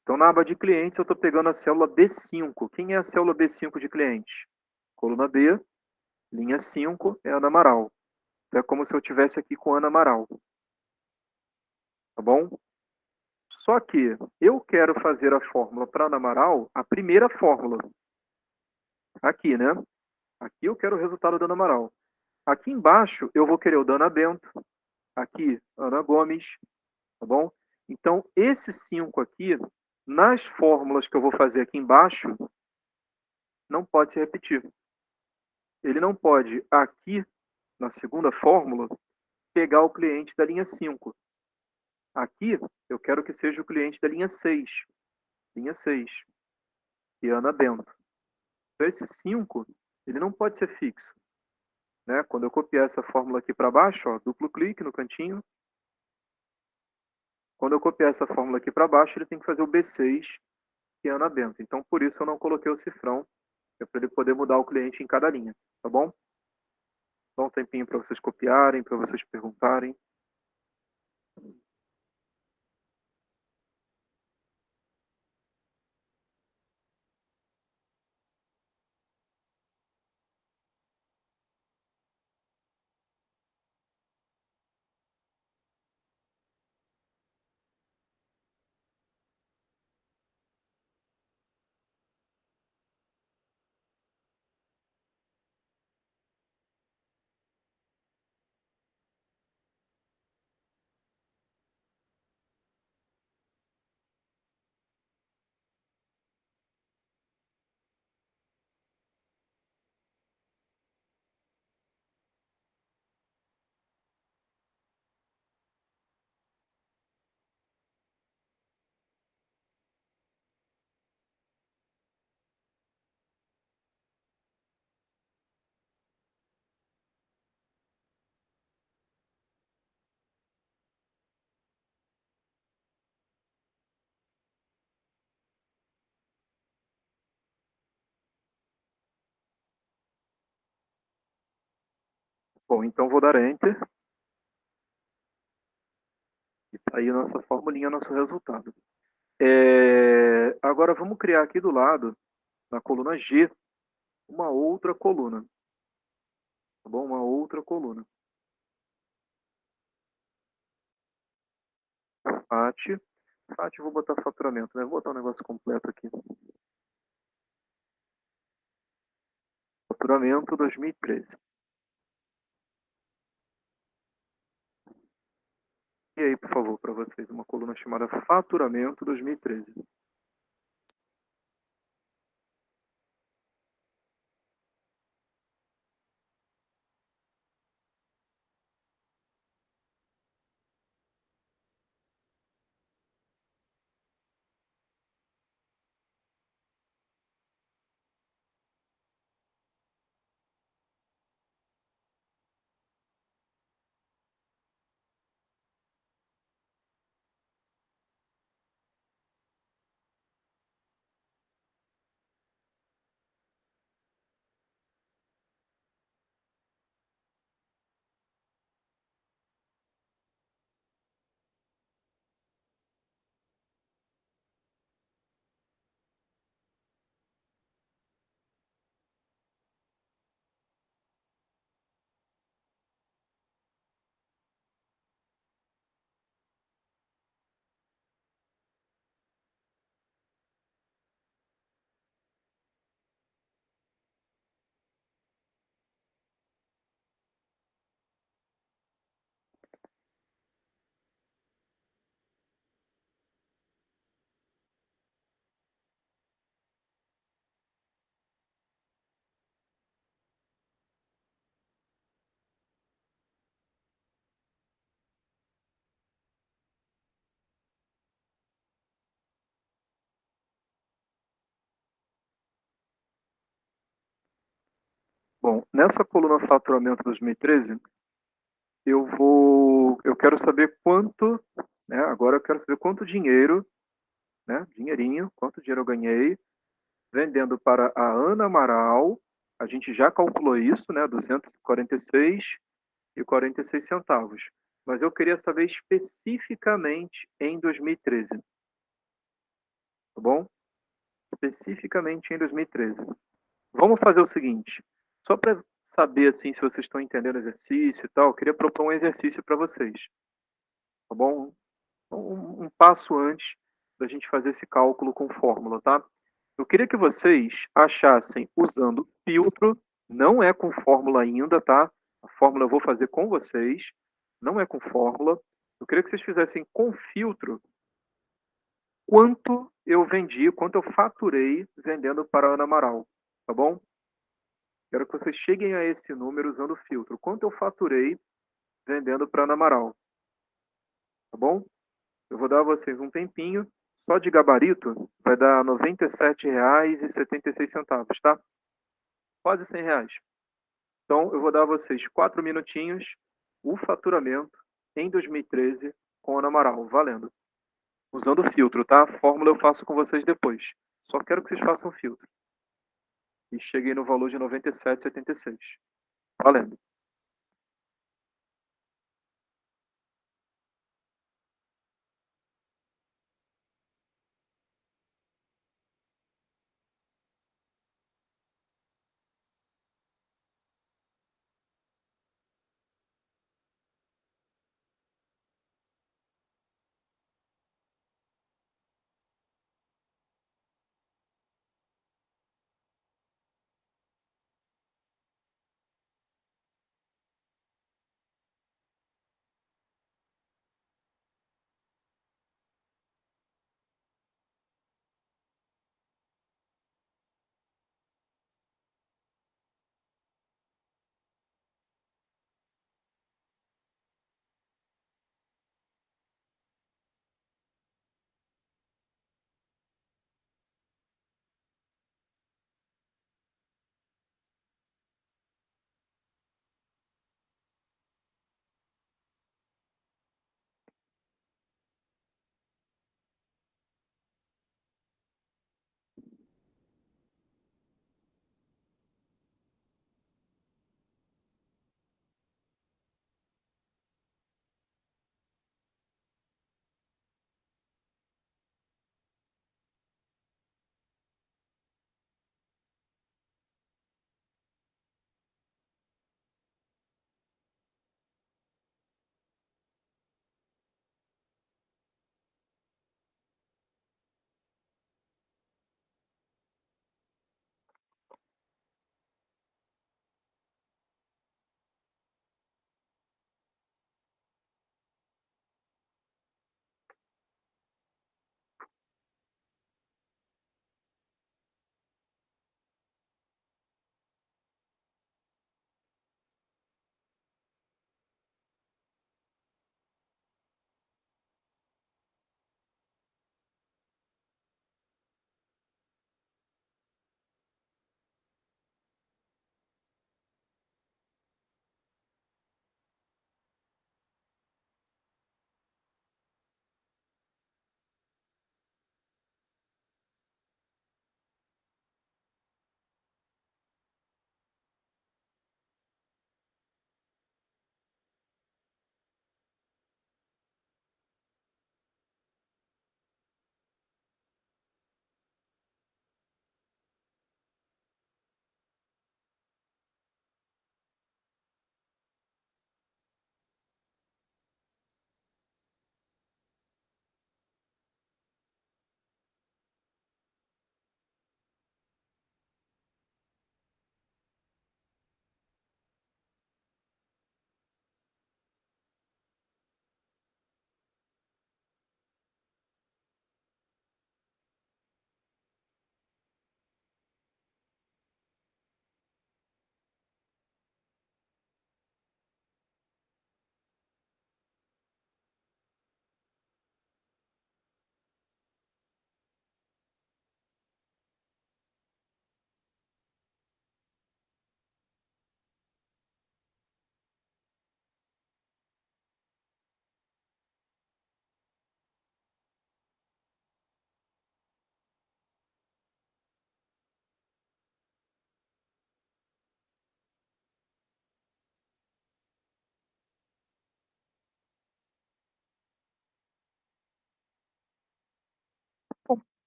Então, na aba de clientes, eu estou pegando a célula B5. Quem é a célula B5 de cliente? Coluna B, linha 5, é Ana Amaral. Então, é como se eu estivesse aqui com Ana Amaral. Tá bom? Só que eu quero fazer a fórmula para Ana Amaral, a primeira fórmula. Aqui, né? Aqui eu quero o resultado da Ana Amaral. Aqui embaixo eu vou querer o da Ana Bento. Aqui, Ana Gomes. Tá bom? Então, esses 5 aqui, nas fórmulas que eu vou fazer aqui embaixo, não pode se repetir. Ele não pode, aqui, na segunda fórmula, pegar o cliente da linha 5. Aqui, eu quero que seja o cliente da linha 6. Linha 6. E Ana Bento. Então, esse 5, ele não pode ser fixo. Né? Quando eu copiar essa fórmula aqui para baixo, ó, duplo clique no cantinho. Quando eu copiar essa fórmula aqui para baixo, ele tem que fazer o B6, que é Ana Bento. Então, por isso eu não coloquei o cifrão, é para ele poder mudar o cliente em cada linha, tá bom? Dá um tempinho para vocês copiarem, para vocês perguntarem. Bom, então vou dar Enter. E tá aí a nossa formulinha, nosso resultado. Agora vamos criar aqui do lado, na coluna G, uma outra coluna. Tá bom? Uma outra coluna. FAT. FAT, vou botar faturamento, né? Vou botar um negócio completo aqui. Faturamento 2013. E aí, por favor, para vocês, uma coluna chamada Faturamento 2013. Bom, nessa coluna Faturamento 2013, eu quero saber quanto, né, agora eu quero saber quanto dinheiro, né, dinheirinho, quanto dinheiro eu ganhei vendendo para a Ana Amaral. A gente já calculou isso, né, 246,46 centavos. Mas eu queria saber especificamente em 2013, tá bom? Especificamente em 2013. Vamos fazer o seguinte, só para saber assim se vocês estão entendendo o exercício e tal, eu queria propor um exercício para vocês, tá bom? Um passo antes da gente fazer esse cálculo com fórmula, tá? Eu queria que vocês achassem usando filtro, não é com fórmula ainda, tá? A fórmula eu vou fazer com vocês, não é com fórmula. Eu queria que vocês fizessem com filtro quanto eu vendi, quanto eu faturei vendendo para a Ana Amaral, tá bom? Quero que vocês cheguem a esse número usando o filtro. Quanto eu faturei vendendo para a Ana Amaral, tá bom? Eu vou dar a vocês um tempinho. Só de gabarito vai dar R$ 97,76, tá? Quase R$ 100. Então, eu vou dar a vocês 4 minutinhos. O faturamento em 2013 com a Ana Amaral, valendo. Usando o filtro, tá? A fórmula eu faço com vocês depois. Só quero que vocês façam o filtro. E cheguei no valor de R$ 97,76. Valendo.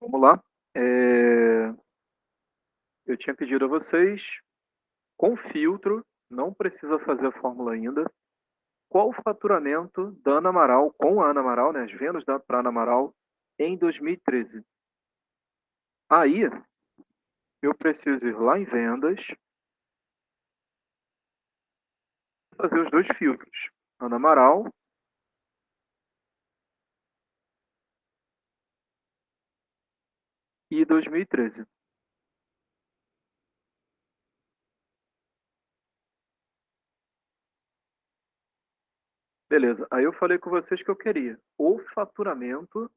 Vamos lá. Eh, eu tinha pedido a vocês, com filtro, não precisa fazer a fórmula ainda, qual o faturamento da Ana Amaral, com a Ana Amaral, né, as vendas da pra Ana Amaral, em 2013. Aí, eu preciso ir lá em vendas, fazer os 2 filtros, Ana Amaral e 2013. Beleza, aí eu falei com vocês que eu queria o faturamento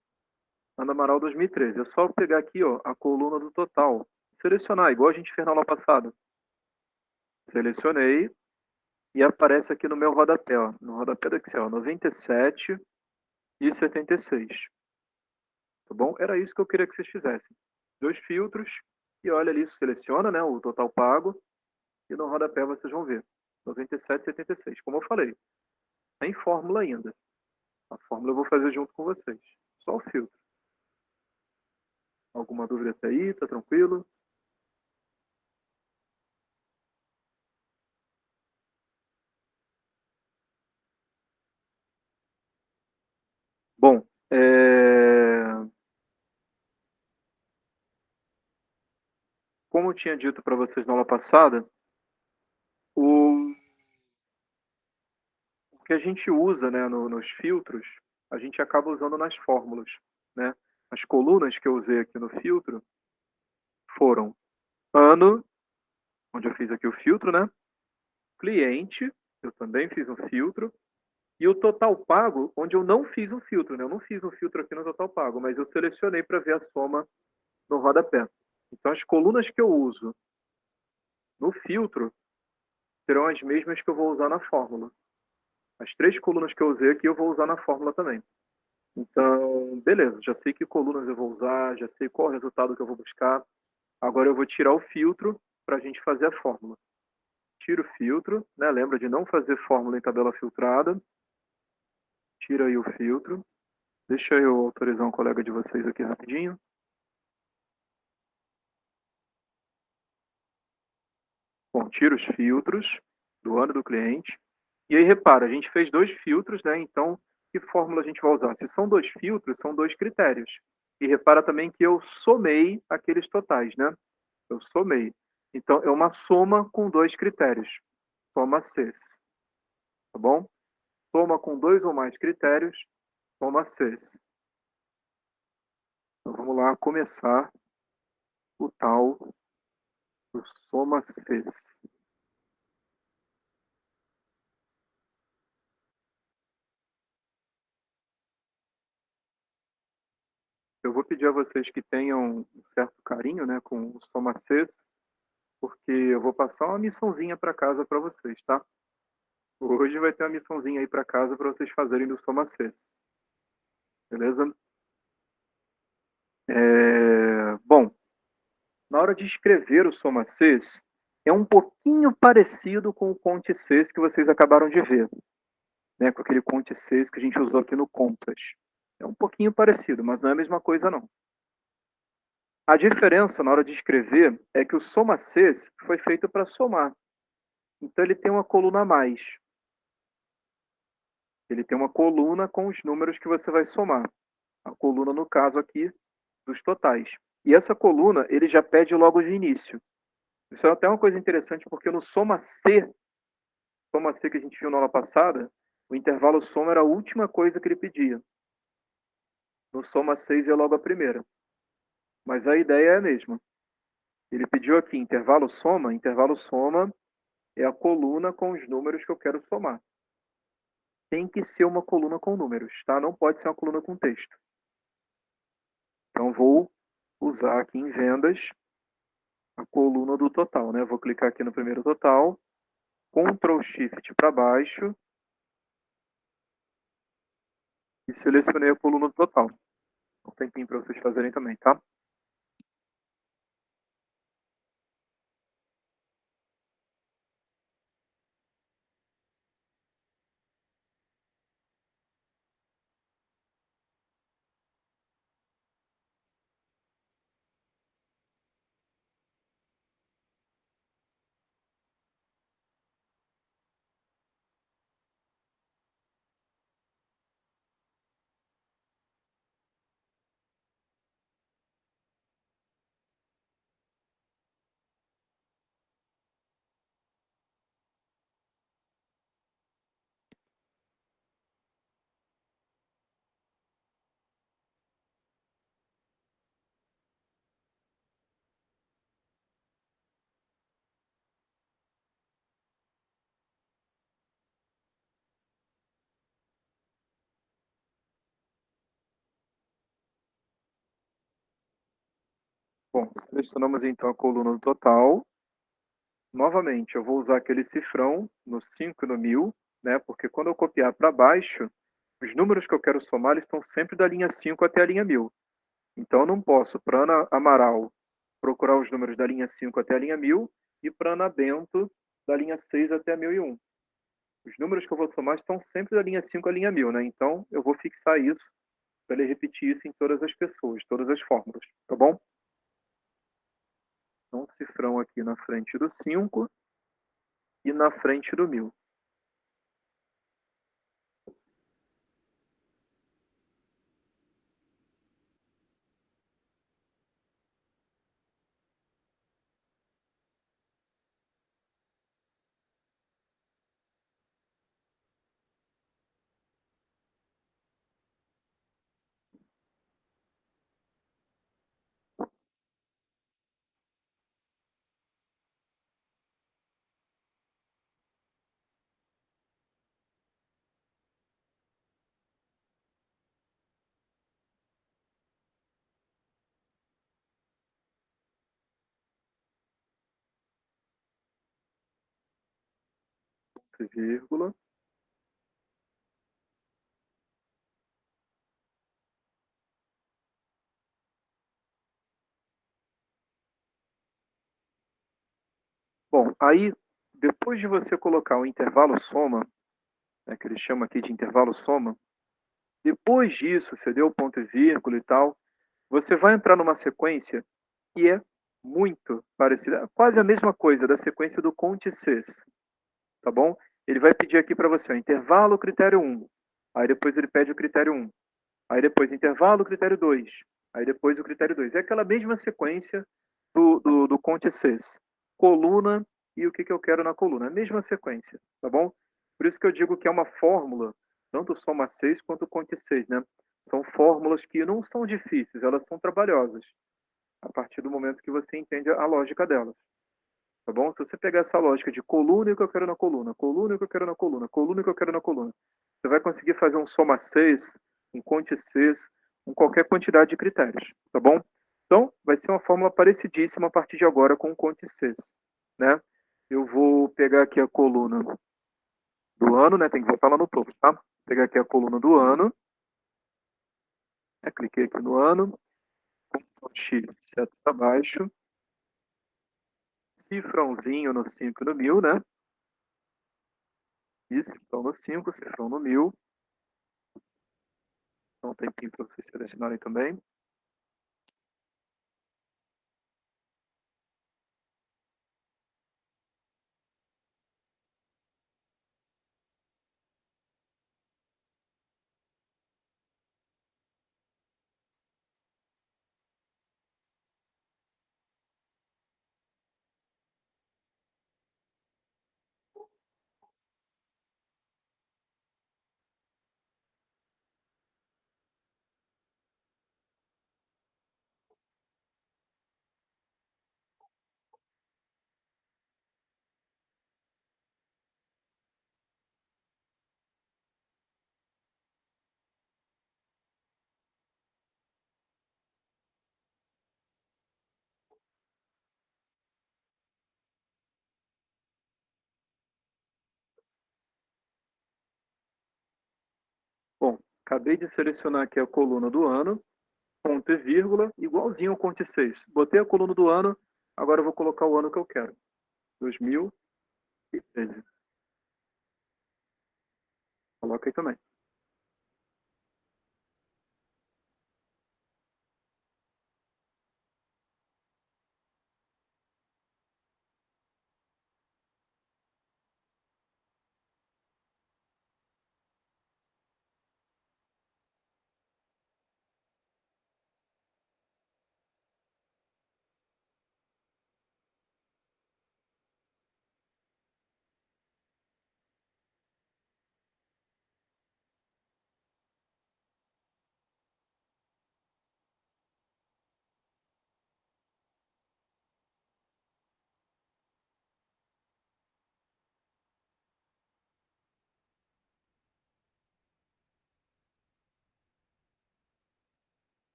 Ana Amaral 2013. É só eu pegar aqui, ó, a coluna do total, selecionar, igual a gente fez na aula passada. Selecionei e aparece aqui no meu rodapé, ó, no rodapé do Excel, 97,76. Tá bom? Era isso que eu queria que vocês fizessem. 2 filtros e olha ali, seleciona, né, o total pago e no rodapé vocês vão ver. 97,76. Como eu falei, tem fórmula ainda. A fórmula eu vou fazer junto com vocês. Só o filtro. Alguma dúvida até aí? Tá tranquilo? Bom, como eu tinha dito para vocês na aula passada, o que a gente usa, né, nos filtros, a gente acaba usando nas fórmulas, né? As colunas que eu usei aqui no filtro foram ano, onde eu fiz aqui o filtro, né? Cliente, eu também fiz um filtro, e o total pago, onde eu não fiz um filtro, né? Eu não fiz um filtro aqui no total pago, mas eu selecionei para ver a soma no rodapé. Então, as colunas que eu uso no filtro serão as mesmas que eu vou usar na fórmula. As 3 colunas que eu usei aqui eu vou usar na fórmula também. Então, beleza, já sei que colunas eu vou usar, já sei qual o resultado que eu vou buscar. Agora eu vou tirar o filtro para a gente fazer a fórmula. Tira o filtro, né? Lembra de não fazer fórmula em tabela filtrada. Tira aí o filtro. Deixa eu autorizar um colega de vocês aqui rapidinho. Bom, tira os filtros do ano do cliente. E aí, repara, a gente fez 2 filtros, né? Então, que fórmula a gente vai usar? Se são 2 filtros, são 2 critérios. E repara também que eu somei aqueles totais, né? Eu somei. Então, é uma soma com 2 critérios. Soma Cs, tá bom? Soma com 2 ou mais critérios, soma Cs. Então, vamos lá começar o tal do soma Cs. Eu vou pedir a vocês que tenham um certo carinho, né, com o soma Cs, porque eu vou passar uma missãozinha para casa para vocês, tá? Hoje vai ter uma missãozinha aí para casa para vocês fazerem do soma Cs. Beleza? Bom, na hora de escrever o soma Cs, é um pouquinho parecido com o Conte Cs que vocês acabaram de ver, né? Com aquele Conte Cs que a gente usou aqui no Compass. É um pouquinho parecido, mas não é a mesma coisa não. A diferença na hora de escrever é que o soma Cs foi feito para somar. Então ele tem uma coluna a mais. Ele tem uma coluna com os números que você vai somar. A coluna, no caso aqui, dos totais. E essa coluna, ele já pede logo de início. Isso é até uma coisa interessante, porque no soma C que a gente viu na aula passada, o intervalo soma era a última coisa que ele pedia. No soma 6 é logo a primeira. Mas a ideia é a mesma. Ele pediu aqui intervalo soma é a coluna com os números que eu quero somar. Tem que ser uma coluna com números, tá? Não pode ser uma coluna com texto. Então vou usar aqui em vendas a coluna do total, né? Vou clicar aqui no primeiro total, Ctrl Shift para baixo e selecionei a coluna do total. Um tempinho para vocês fazerem também, tá? Bom, selecionamos então a coluna do total. Novamente, eu vou usar aquele cifrão no 5 e no 1000, né, porque quando eu copiar para baixo, os números que eu quero somar, eles estão sempre da linha 5 até a linha 1000. Então eu não posso, para Ana Amaral, procurar os números da linha 5 até a linha 1000 e para Ana Bento, da linha 6 até a 1001. Os números que eu vou somar estão sempre da linha 5 à linha 1000, né? Então eu vou fixar isso para ele repetir isso em todas as pessoas, todas as fórmulas, tá bom? Então, cifrão aqui na frente do 5 e na frente do 1000. Vírgula. Bom, aí, depois de você colocar o intervalo soma, né, que ele chama aqui de intervalo soma, depois disso, você deu o ponto e vírgula e tal, você vai entrar numa sequência que é muito parecida, quase a mesma coisa da sequência do Conte Ces, tá bom? Ele vai pedir aqui para você o intervalo critério 1, aí depois ele pede o critério 1, aí depois intervalo critério 2, aí depois o critério 2. É aquela mesma sequência do Conte Ces. Coluna e o que, que eu quero na coluna. A mesma sequência, tá bom? Por isso que eu digo que é uma fórmula, tanto o Soma 6 quanto o Conte 6, né? São fórmulas que não são difíceis, elas são trabalhosas, a partir do momento que você entende a lógica delas. Tá bom? Se você pegar essa lógica de coluna e o que eu quero na coluna, coluna e o que eu quero na coluna, coluna e o que eu quero na coluna, você vai conseguir fazer um soma 6, um conte 6, com qualquer quantidade de critérios, tá bom? Então, vai ser uma fórmula parecidíssima a partir de agora com o conte 6, né? Eu vou pegar aqui a coluna do ano, né? Tem que voltar lá no topo, tá? Vou pegar aqui a coluna do ano, né? Cliquei aqui no ano, Ctrl X, seta para baixo, cifrãozinho no 5 no 1000, né? E cifrão no 5, cifrão no 1000. Então, um tempinho para vocês selecionarem também. Bom, acabei de selecionar aqui a coluna do ano, ponto e vírgula, igualzinho ao Conte 6. Botei a coluna do ano, agora eu vou colocar o ano que eu quero. 2013. Coloca aí também.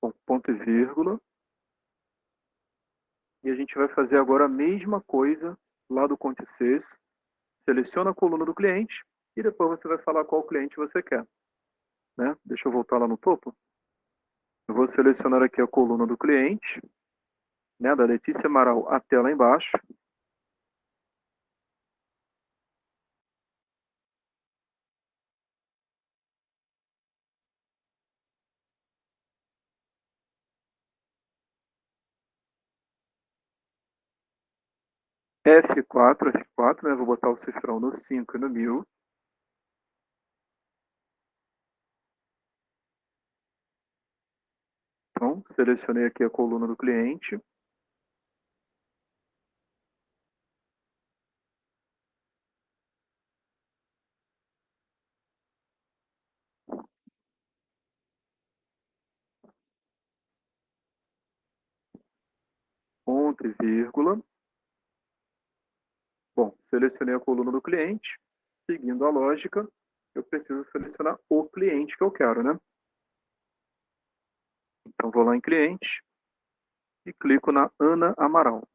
Bom, ponto e vírgula. E a gente vai fazer agora a mesma coisa lá do Conte Cess. Seleciona a coluna do cliente e depois você vai falar qual cliente você quer. Né? Deixa eu voltar lá no topo. Eu vou selecionar aqui a coluna do cliente, né, da Letícia Amaral até lá embaixo. F4, F4, né? Vou botar o cifrão no 5 e no 1000. Então, selecionei aqui a coluna do cliente. Ponto e vírgula. Bom, selecionei a coluna do cliente. Seguindo a lógica, eu preciso selecionar o cliente que eu quero, né? Então, vou lá em cliente e clico na Ana Amaral.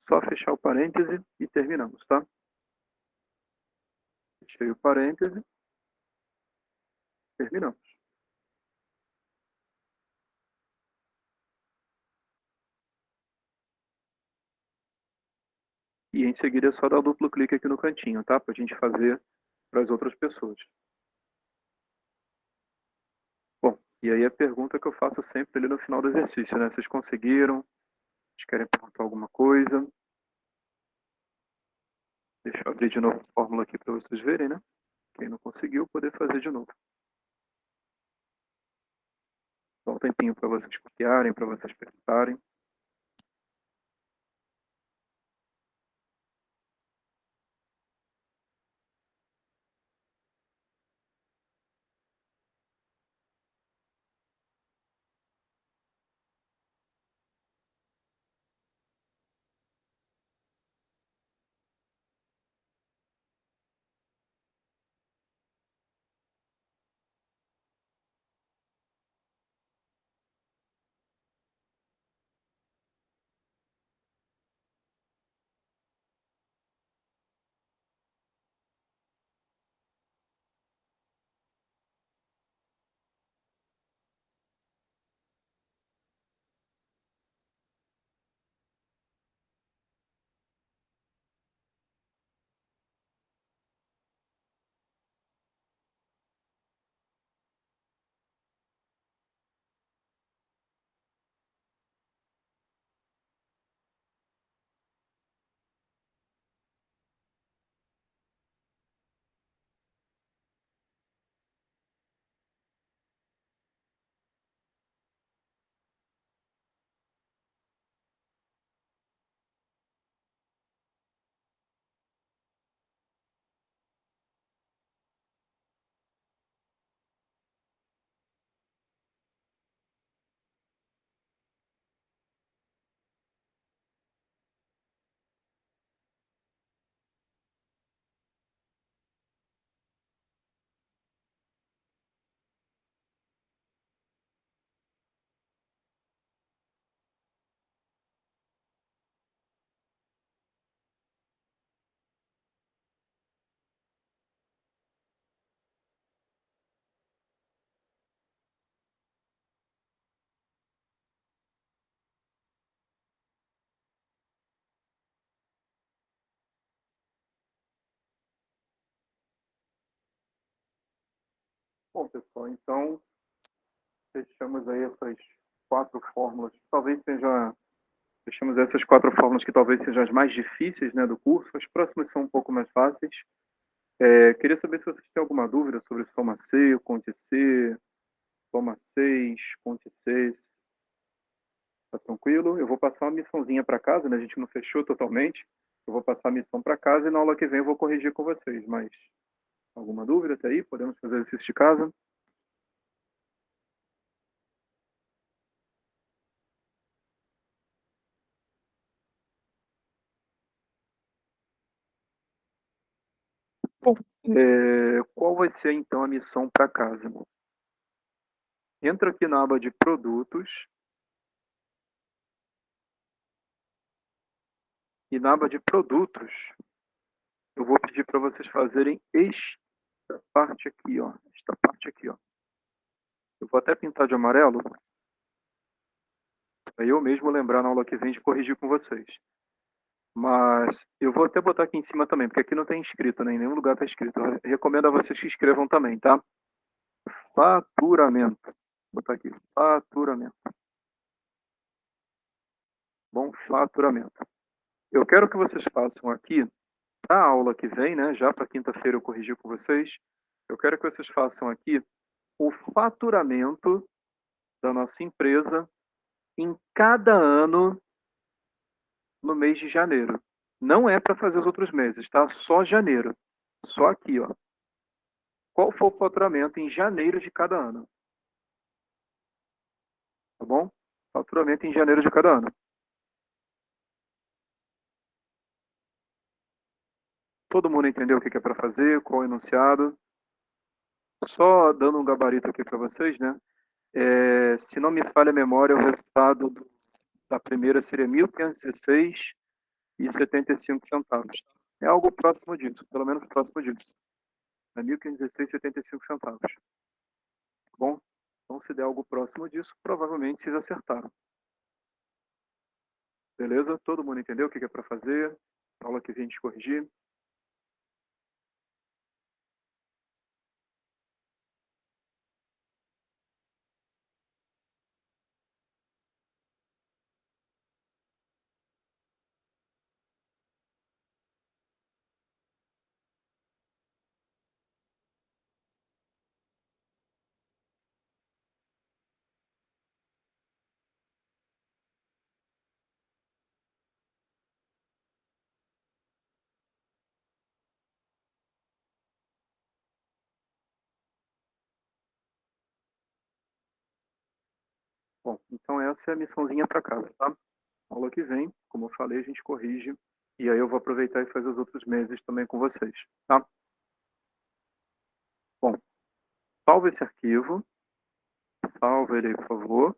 Só fechar o parêntese e terminamos, tá? Fechei o parêntese, terminamos. E em seguida é só dar duplo clique aqui no cantinho, tá? Para a gente fazer para as outras pessoas. Bom, e aí a pergunta que eu faço sempre ali no final do exercício, né? Vocês conseguiram? Vocês querem perguntar alguma coisa? Deixa eu abrir de novo a fórmula aqui para vocês verem, né? Quem não conseguiu, poder fazer de novo. Dá um tempinho para vocês copiarem, para vocês perguntarem. Bom, pessoal, então fechamos aí essas quatro fórmulas. Talvez seja Fechamos essas quatro fórmulas que talvez sejam as mais difíceis, né, do curso. As próximas são um pouco mais fáceis. Queria saber se vocês têm alguma dúvida sobre soma C, Conte C, soma 6, Conte 6. Tá tranquilo? Eu vou passar uma missãozinha para casa, né? A gente não fechou totalmente. Eu vou passar a missão para casa e na aula que vem eu vou corrigir com vocês, mas Alguma dúvida até aí? Podemos fazer exercício de casa? Bom, qual vai ser então a missão para casa? Entra aqui na aba de produtos e na aba de produtos eu vou pedir para vocês fazerem esta parte aqui, ó. Esta parte aqui, ó. Eu vou até pintar de amarelo, para eu mesmo lembrar na aula que vem de corrigir com vocês. Mas eu vou até botar aqui em cima também, porque aqui não tem escrito, né? Em nenhum lugar está escrito. Eu recomendo a vocês que escrevam também, tá? Faturamento. Vou botar aqui, faturamento. Bom, faturamento. Eu quero que vocês façam aqui, para a aula que vem, né? Já para quinta-feira eu corrigir com vocês. Eu quero que vocês façam aqui o faturamento da nossa empresa em cada ano no mês de janeiro. Não é para fazer os outros meses, tá? Só janeiro. Só aqui, ó. Qual foi o faturamento em janeiro de cada ano? Tá bom? Faturamento em janeiro de cada ano. Todo mundo entendeu o que é para fazer, qual é o enunciado? Só dando um gabarito aqui para vocês, né? Se não me falha a memória, o resultado da primeira seria 1.516,75 centavos. É algo próximo disso, pelo menos próximo disso. É 1.516,75 centavos. Tá bom? Então, se der algo próximo disso, provavelmente vocês acertaram. Beleza? Todo mundo entendeu o que é para fazer? Aula que vem a gente corrigir. Bom, então essa é a missãozinha para casa, tá? Aula que vem, como eu falei, a gente corrige. E aí eu vou aproveitar e fazer os outros meses também com vocês, tá? Bom, salve esse arquivo. Salve ele aí, por favor.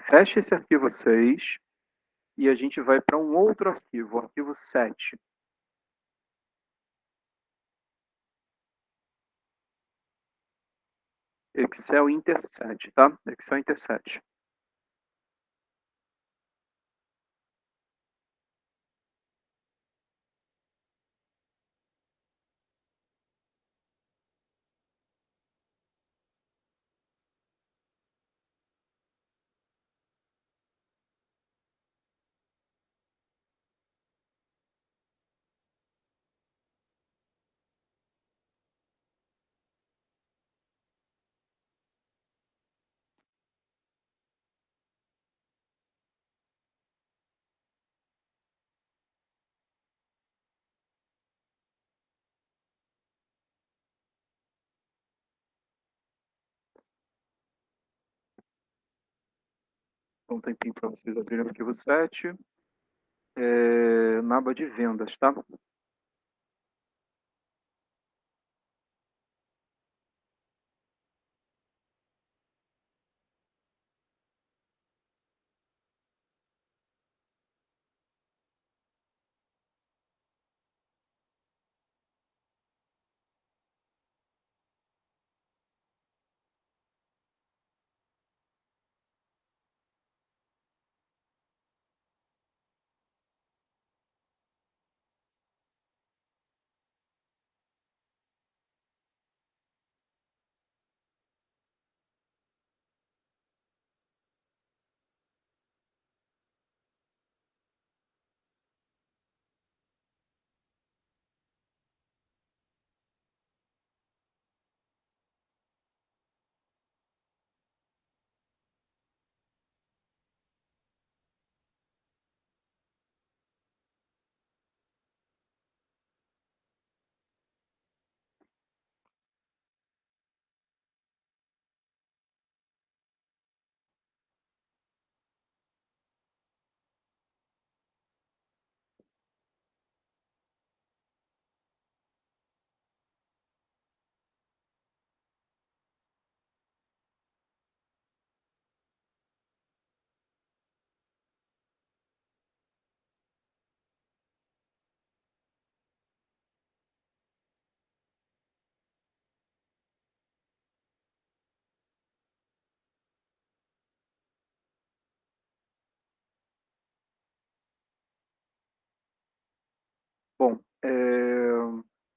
Feche esse arquivo 6 e a gente vai para um outro arquivo, o arquivo 7. Excel Interset, tá? Excel Interset. Então, um tempinho para vocês abrirem o arquivo 7. Na aba de vendas, tá?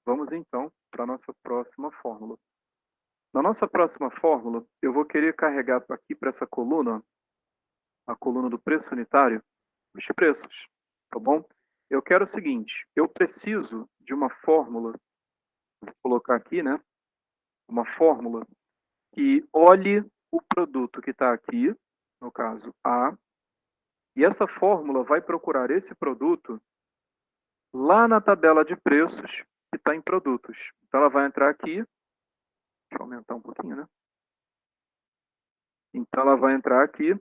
Vamos então para a nossa próxima fórmula. Na nossa próxima fórmula, eu vou querer carregar aqui para essa coluna, a coluna do preço unitário, os preços, tá bom? Eu quero o seguinte, eu preciso de uma fórmula, vou colocar aqui, né? Uma fórmula que olhe o produto que está aqui, no caso A, e essa fórmula vai procurar esse produto lá na tabela de preços que está em produtos. Então ela vai entrar aqui, deixa eu aumentar um pouquinho, né? Então ela vai entrar aqui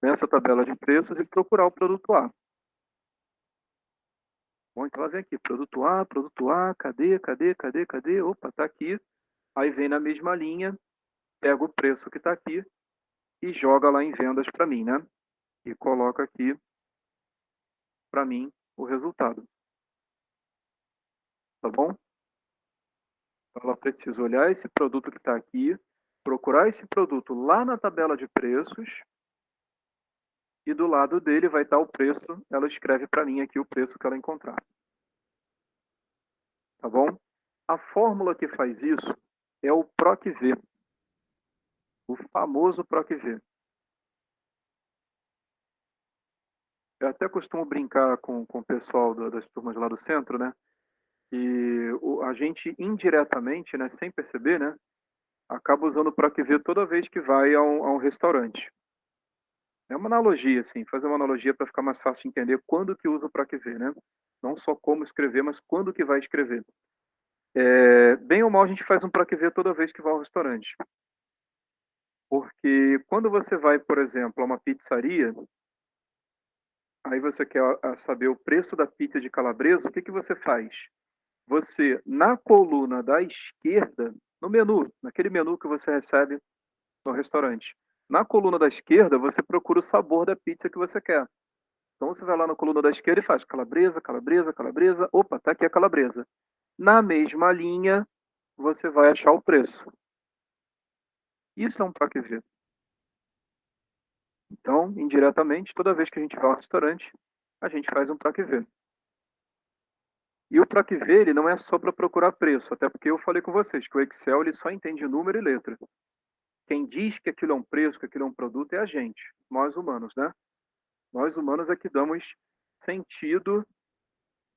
nessa tabela de preços e procurar o produto A. Bom, então ela vem aqui, produto A, cadê? Opa, está aqui. Aí vem na mesma linha, pega o preço que está aqui e joga lá em vendas para mim, né? E coloca aqui para mim o resultado. Tá bom? Então ela precisa olhar esse produto que está aqui, procurar esse produto lá na tabela de preços e do lado dele vai estar o preço. Ela escreve para mim aqui o preço que ela encontrar. Tá bom? A fórmula que faz isso é o PROC-V, o famoso PROC-V. Eu até costumo brincar com o pessoal das turmas lá do centro, né? E a gente indiretamente, né, sem perceber, né, acaba usando o PROC-V toda vez que vai a um restaurante. É uma analogia, assim, fazer uma analogia para ficar mais fácil de entender quando que usa o PROC-V, né? Não só como escrever, mas quando que vai escrever. Bem ou mal, a gente faz um PROC-V toda vez que vai ao restaurante. Porque quando você vai, por exemplo, a uma pizzaria, aí você quer saber o preço da pizza de calabresa, o que que você faz? Você, na coluna da esquerda, no menu, naquele menu que você recebe no restaurante, na coluna da esquerda, você procura o sabor da pizza que você quer. Então você vai lá na coluna da esquerda e faz calabresa. Opa, tá aqui a calabresa. Na mesma linha, você vai achar o preço. Isso é um PROC-V. Então, indiretamente, toda vez que a gente vai ao restaurante, a gente faz um PROC-V. E o PROC-V ele não é só para procurar preço, até porque eu falei com vocês que o Excel ele só entende número e letra. Quem diz que aquilo é um preço, que aquilo é um produto é a gente, nós humanos, né? Nós humanos é que damos sentido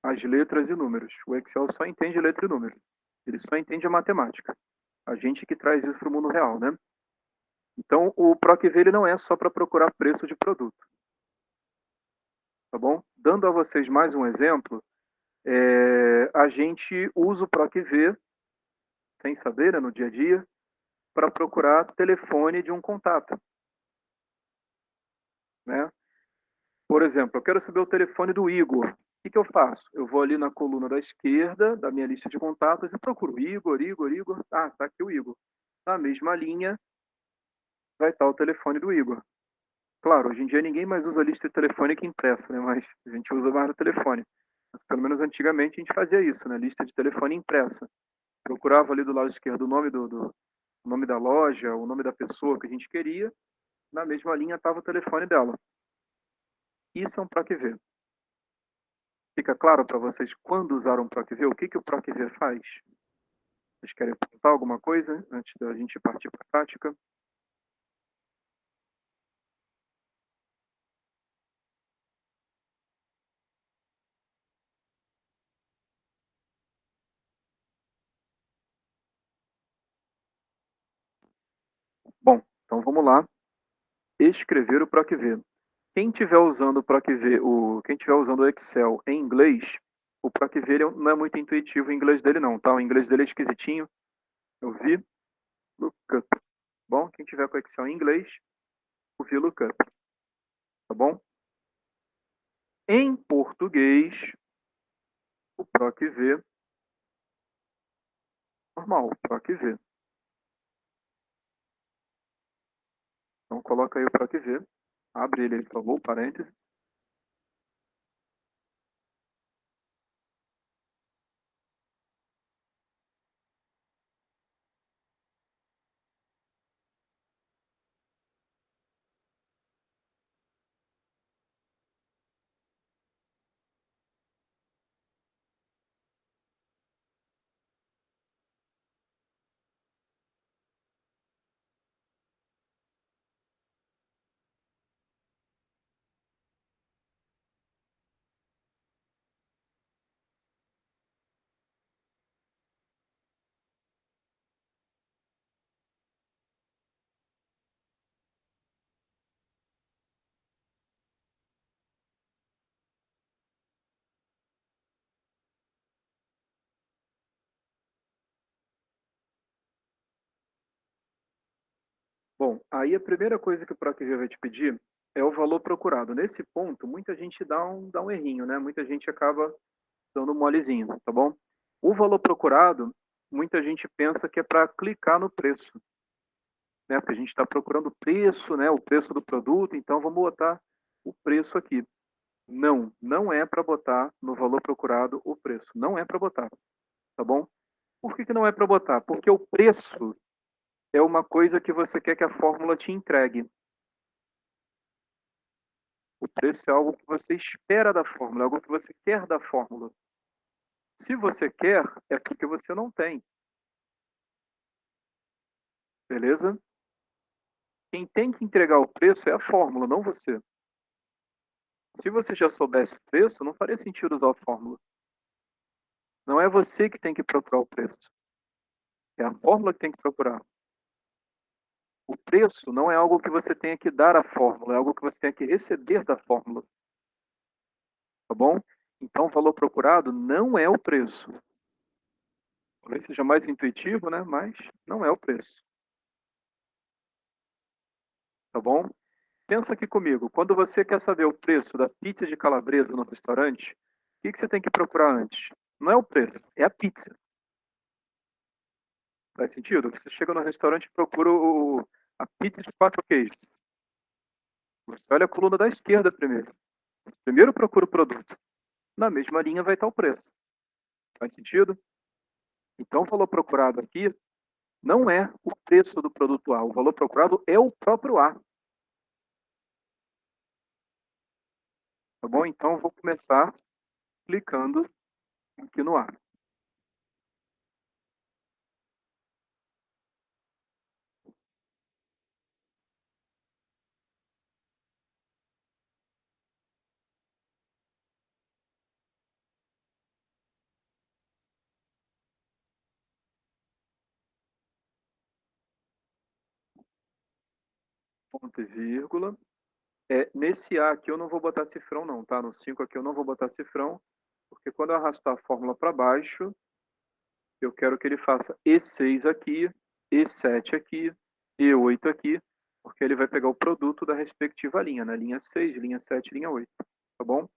às letras e números. O Excel só entende letra e número. Ele só entende a matemática. A gente que traz isso para o mundo real, né? Então, o PROC-V ele não é só para procurar preço de produto, tá bom? Dando a vocês mais um exemplo, a gente usa o PROC-V, sem saber, né, no dia a dia, para procurar telefone de um contato, né? Por exemplo, eu quero saber o telefone do Igor. O que eu faço? Eu vou ali na coluna da esquerda da minha lista de contatos e procuro Igor. Ah, tá aqui o Igor. Na mesma linha vai estar o telefone do Igor. Claro, hoje em dia ninguém mais usa lista telefônica impressa, né? Mas a gente usa mais no telefone. Mas pelo menos antigamente a gente fazia isso, né? Lista de telefone impressa. Procurava ali do lado esquerdo o nome o nome da loja, o nome da pessoa que a gente queria. Na mesma linha estava o telefone dela. Isso é um PROC-V. Fica claro para vocês quando usar um PROC-V? O que o PROC-V faz? Vocês querem perguntar alguma coisa antes da gente partir para a prática? Bom, então vamos lá. Escrever o PROC-V. Quem estiver usando o PROC-V, quem estiver usando o Excel em inglês, o PROC-V não é muito intuitivo o inglês dele não, tá? O inglês dele é esquisitinho. Eu vi lookup. Bom, quem tiver com o Excel em inglês, o VLOOKUP, tá bom? Em português, o PROC-V normal, PROC-V. Então coloca aí o PROC-V, abre ele, por favor, parênteses. Bom, aí a primeira coisa que o PROCV vai te pedir é o valor procurado. Nesse ponto, muita gente dá um errinho, né, muita gente acaba dando um molezinho, tá bom? O valor procurado, muita gente pensa que é para clicar no preço, né, porque a gente está procurando o preço, né, o preço do produto, então vamos botar o preço aqui. Não, não é para botar no valor procurado o preço, não é para botar, tá bom? Por que que não é para botar? Porque o preço é uma coisa que você quer que a fórmula te entregue. O preço é algo que você espera da fórmula, é algo que você quer da fórmula. Se você quer, é porque você não tem, beleza? Quem tem que entregar o preço é a fórmula, não você. Se você já soubesse o preço, não faria sentido usar a fórmula. Não é você que tem que procurar o preço, é a fórmula que tem que procurar. O preço não é algo que você tenha que dar à fórmula, é algo que você tenha que receber da fórmula, tá bom? Então, o valor procurado não é o preço. Talvez seja mais intuitivo, né? Mas não é o preço, tá bom? Pensa aqui comigo, quando você quer saber o preço da pizza de calabresa no restaurante, o que que você tem que procurar antes? Não é o preço, é a pizza. Faz sentido? Você chega no restaurante e procura a pizza de 4 queijos. Você olha a coluna da esquerda primeiro. Primeiro procura o produto. Na mesma linha vai estar o preço. Faz sentido? Então, o valor procurado aqui não é o preço do produto A. O valor procurado é o próprio A. Tá bom? Então, eu vou começar clicando aqui no A. Ponto e vírgula. Nesse A aqui eu não vou botar cifrão não, tá? No 5 aqui eu não vou botar cifrão, porque quando eu arrastar a fórmula para baixo, eu quero que ele faça E6 aqui, E7 aqui, E8 aqui, porque ele vai pegar o produto da respectiva linha, né? Linha 6, linha 7, linha 8, tá bom?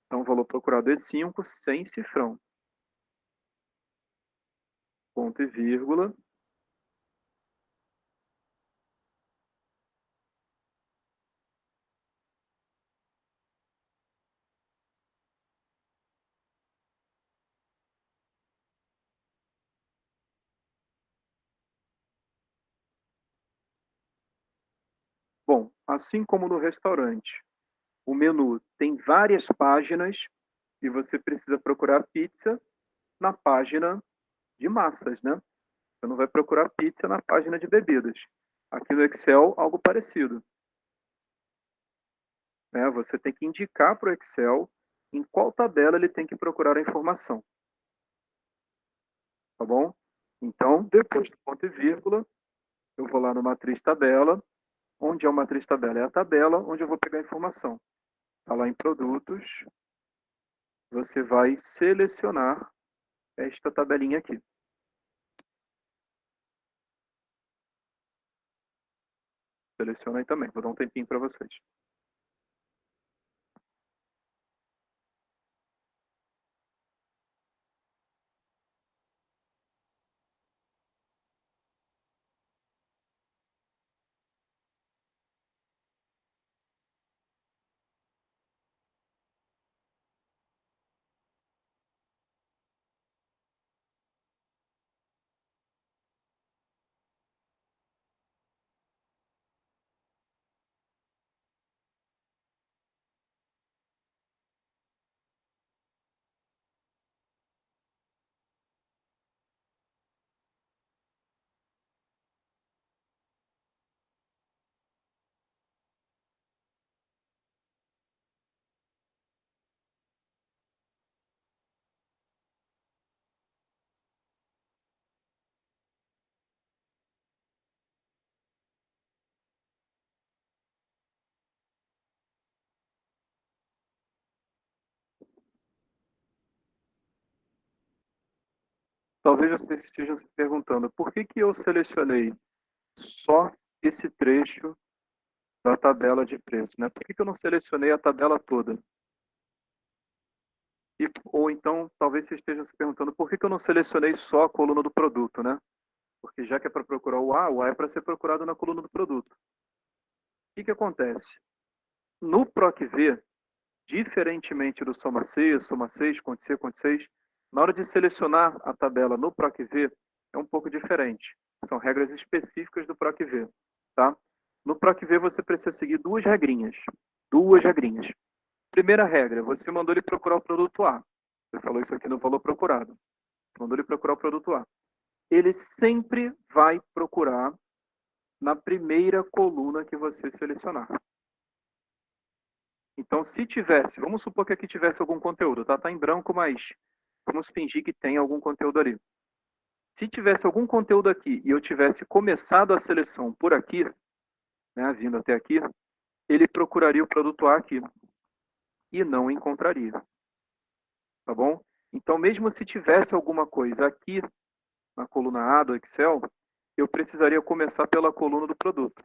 Então, o valor procurado é 5 sem cifrão. Ponto e vírgula. Bom, assim como no restaurante, o menu tem várias páginas e você precisa procurar pizza na página de massas, né? Você não vai procurar pizza na página de bebidas. Aqui no Excel, algo parecido, né? Você tem que indicar para o Excel em qual tabela ele tem que procurar a informação, tá bom? Então, depois do ponto e vírgula, eu vou lá no matriz tabela. Onde é o matriz tabela? É a tabela onde eu vou pegar a informação. Está lá em produtos, você vai selecionar esta tabelinha aqui. Seleciona aí também, vou dar um tempinho para vocês. Talvez vocês estejam se perguntando por que que eu selecionei só esse trecho da tabela de preço, né? Por que eu não selecionei a tabela toda? Ou então, talvez você esteja se perguntando por que eu não selecionei só a coluna do produto, né? Porque já que é para procurar o A é para ser procurado na coluna do produto. O que acontece? No PROC-V, diferentemente do Soma C, Soma 6, Conte C, Conte 6, na hora de selecionar a tabela no PROC-V, é um pouco diferente. São regras específicas do PROC-V, tá? No PROC-V você precisa seguir duas regrinhas. Duas regrinhas. Primeira regra, você mandou ele procurar o produto A. Você falou isso aqui no valor procurado. Mandou ele procurar o produto A. Ele sempre vai procurar na primeira coluna que você selecionar. Então, se tivesse, vamos supor que aqui tivesse algum conteúdo, tá? Tá em branco, mas vamos fingir que tem algum conteúdo ali. Se tivesse algum conteúdo aqui e eu tivesse começado a seleção por aqui, né, vindo até aqui, ele procuraria o produto A aqui e não encontraria. Tá bom? Então, mesmo se tivesse alguma coisa aqui na coluna A do Excel, eu precisaria começar pela coluna do produto.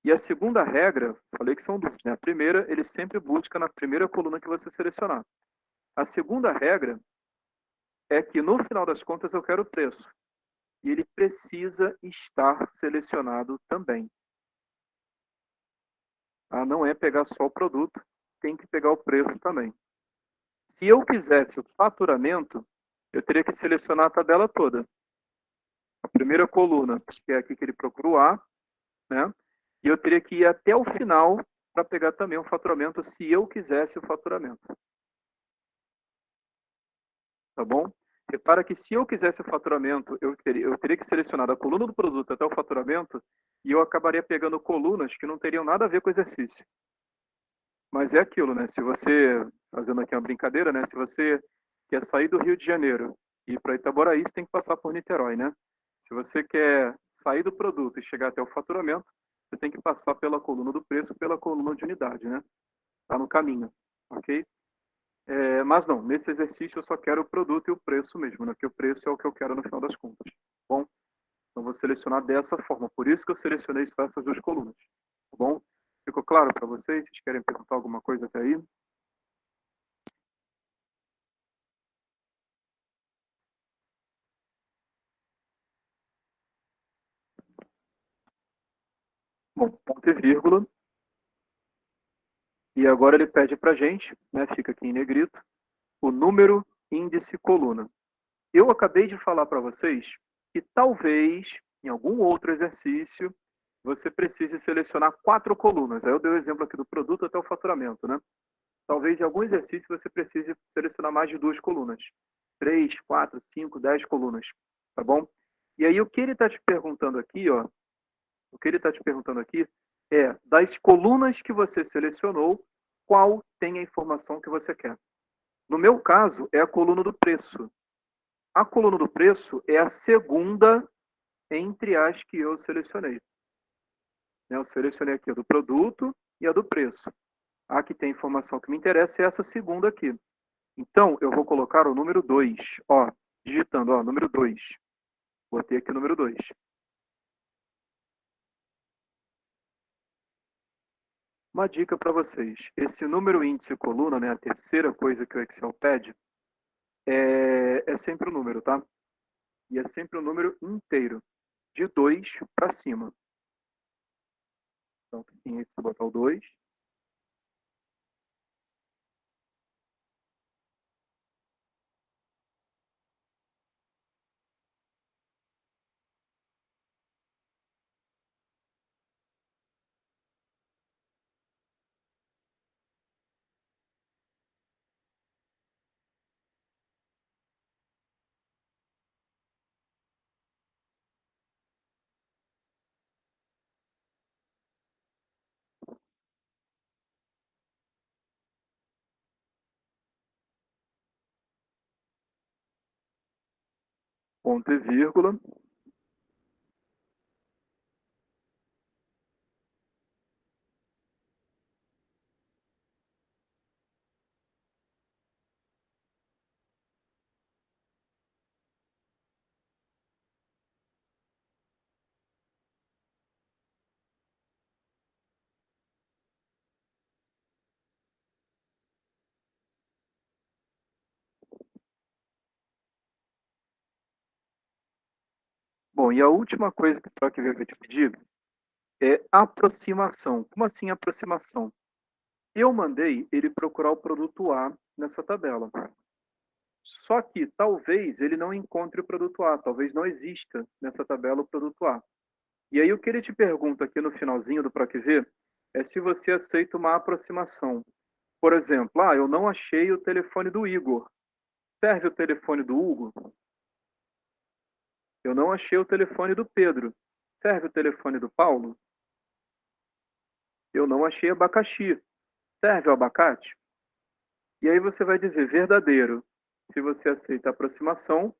E a segunda regra, falei que são duas, né? A primeira, ele sempre busca na primeira coluna que você selecionar. A segunda regra é que, no final das contas, eu quero o preço. E ele precisa estar selecionado também. Ah, não é pegar só o produto, tem que pegar o preço também. Se eu quisesse o faturamento, eu teria que selecionar a tabela toda. A primeira coluna, que é aqui que ele procurou A, né? E eu teria que ir até o final para pegar também o faturamento, se eu quisesse o faturamento. Tá bom? Repara que se eu quisesse o faturamento, eu teria que selecionar a coluna do produto até o faturamento e eu acabaria pegando colunas que não teriam nada a ver com o exercício. Mas é aquilo, né? Se você, fazendo aqui uma brincadeira, né? Se você quer sair do Rio de Janeiro e ir para Itaboraí, você tem que passar por Niterói, né? Se você quer sair do produto e chegar até o faturamento, você tem que passar pela coluna do preço, pela coluna de unidade, né? Tá no caminho, ok? Mas não, nesse exercício eu só quero o produto e o preço mesmo, né? Porque o preço é o que eu quero no final das contas. Bom, então vou selecionar dessa forma. Por isso que eu selecionei só essas duas colunas. Tá bom? Ficou claro para vocês? Vocês querem perguntar alguma coisa até aí? Bom, ponto e vírgula. E agora ele pede para a gente, né? Fica aqui em negrito, o número, índice, coluna. Eu acabei de falar para vocês que talvez, em algum outro exercício, você precise selecionar 4 colunas. Aí eu dei o exemplo aqui do produto até o faturamento, né? Talvez em algum exercício você precise selecionar mais de 2 colunas. 3, 4, 5, 10 colunas, tá bom? E aí o que ele está te perguntando aqui, ó, o que ele está te perguntando aqui é, das colunas que você selecionou, qual tem a informação que você quer? No meu caso, é a coluna do preço. A coluna do preço é a segunda entre as que eu selecionei. Eu selecionei aqui a do produto e a do preço. A que tem informação que me interessa é essa segunda aqui. Então, eu vou colocar o número 2. Ó, digitando, ó, número 2. Botei aqui o número 2. Uma dica para vocês. Esse número índice coluna, né, a terceira coisa que o Excel pede, é sempre o número, tá? E é sempre o número inteiro, de 2 para cima. Então, aqui em índice, botar o 2. Ponto e vírgula. e a última coisa que o PROC-V vai te pedir é aproximação. Como assim aproximação? Eu mandei ele procurar o produto A nessa tabela. Só que talvez ele não encontre o produto A, talvez não exista nessa tabela o produto A. E aí o que ele te pergunta aqui no finalzinho do PROC-V é se você aceita uma aproximação. Por exemplo, eu não achei o telefone do Igor. Serve o telefone do Hugo? Eu não achei o telefone do Pedro. Serve o telefone do Paulo? Eu não achei abacaxi. Serve o abacate? E aí você vai dizer verdadeiro se você aceita a aproximação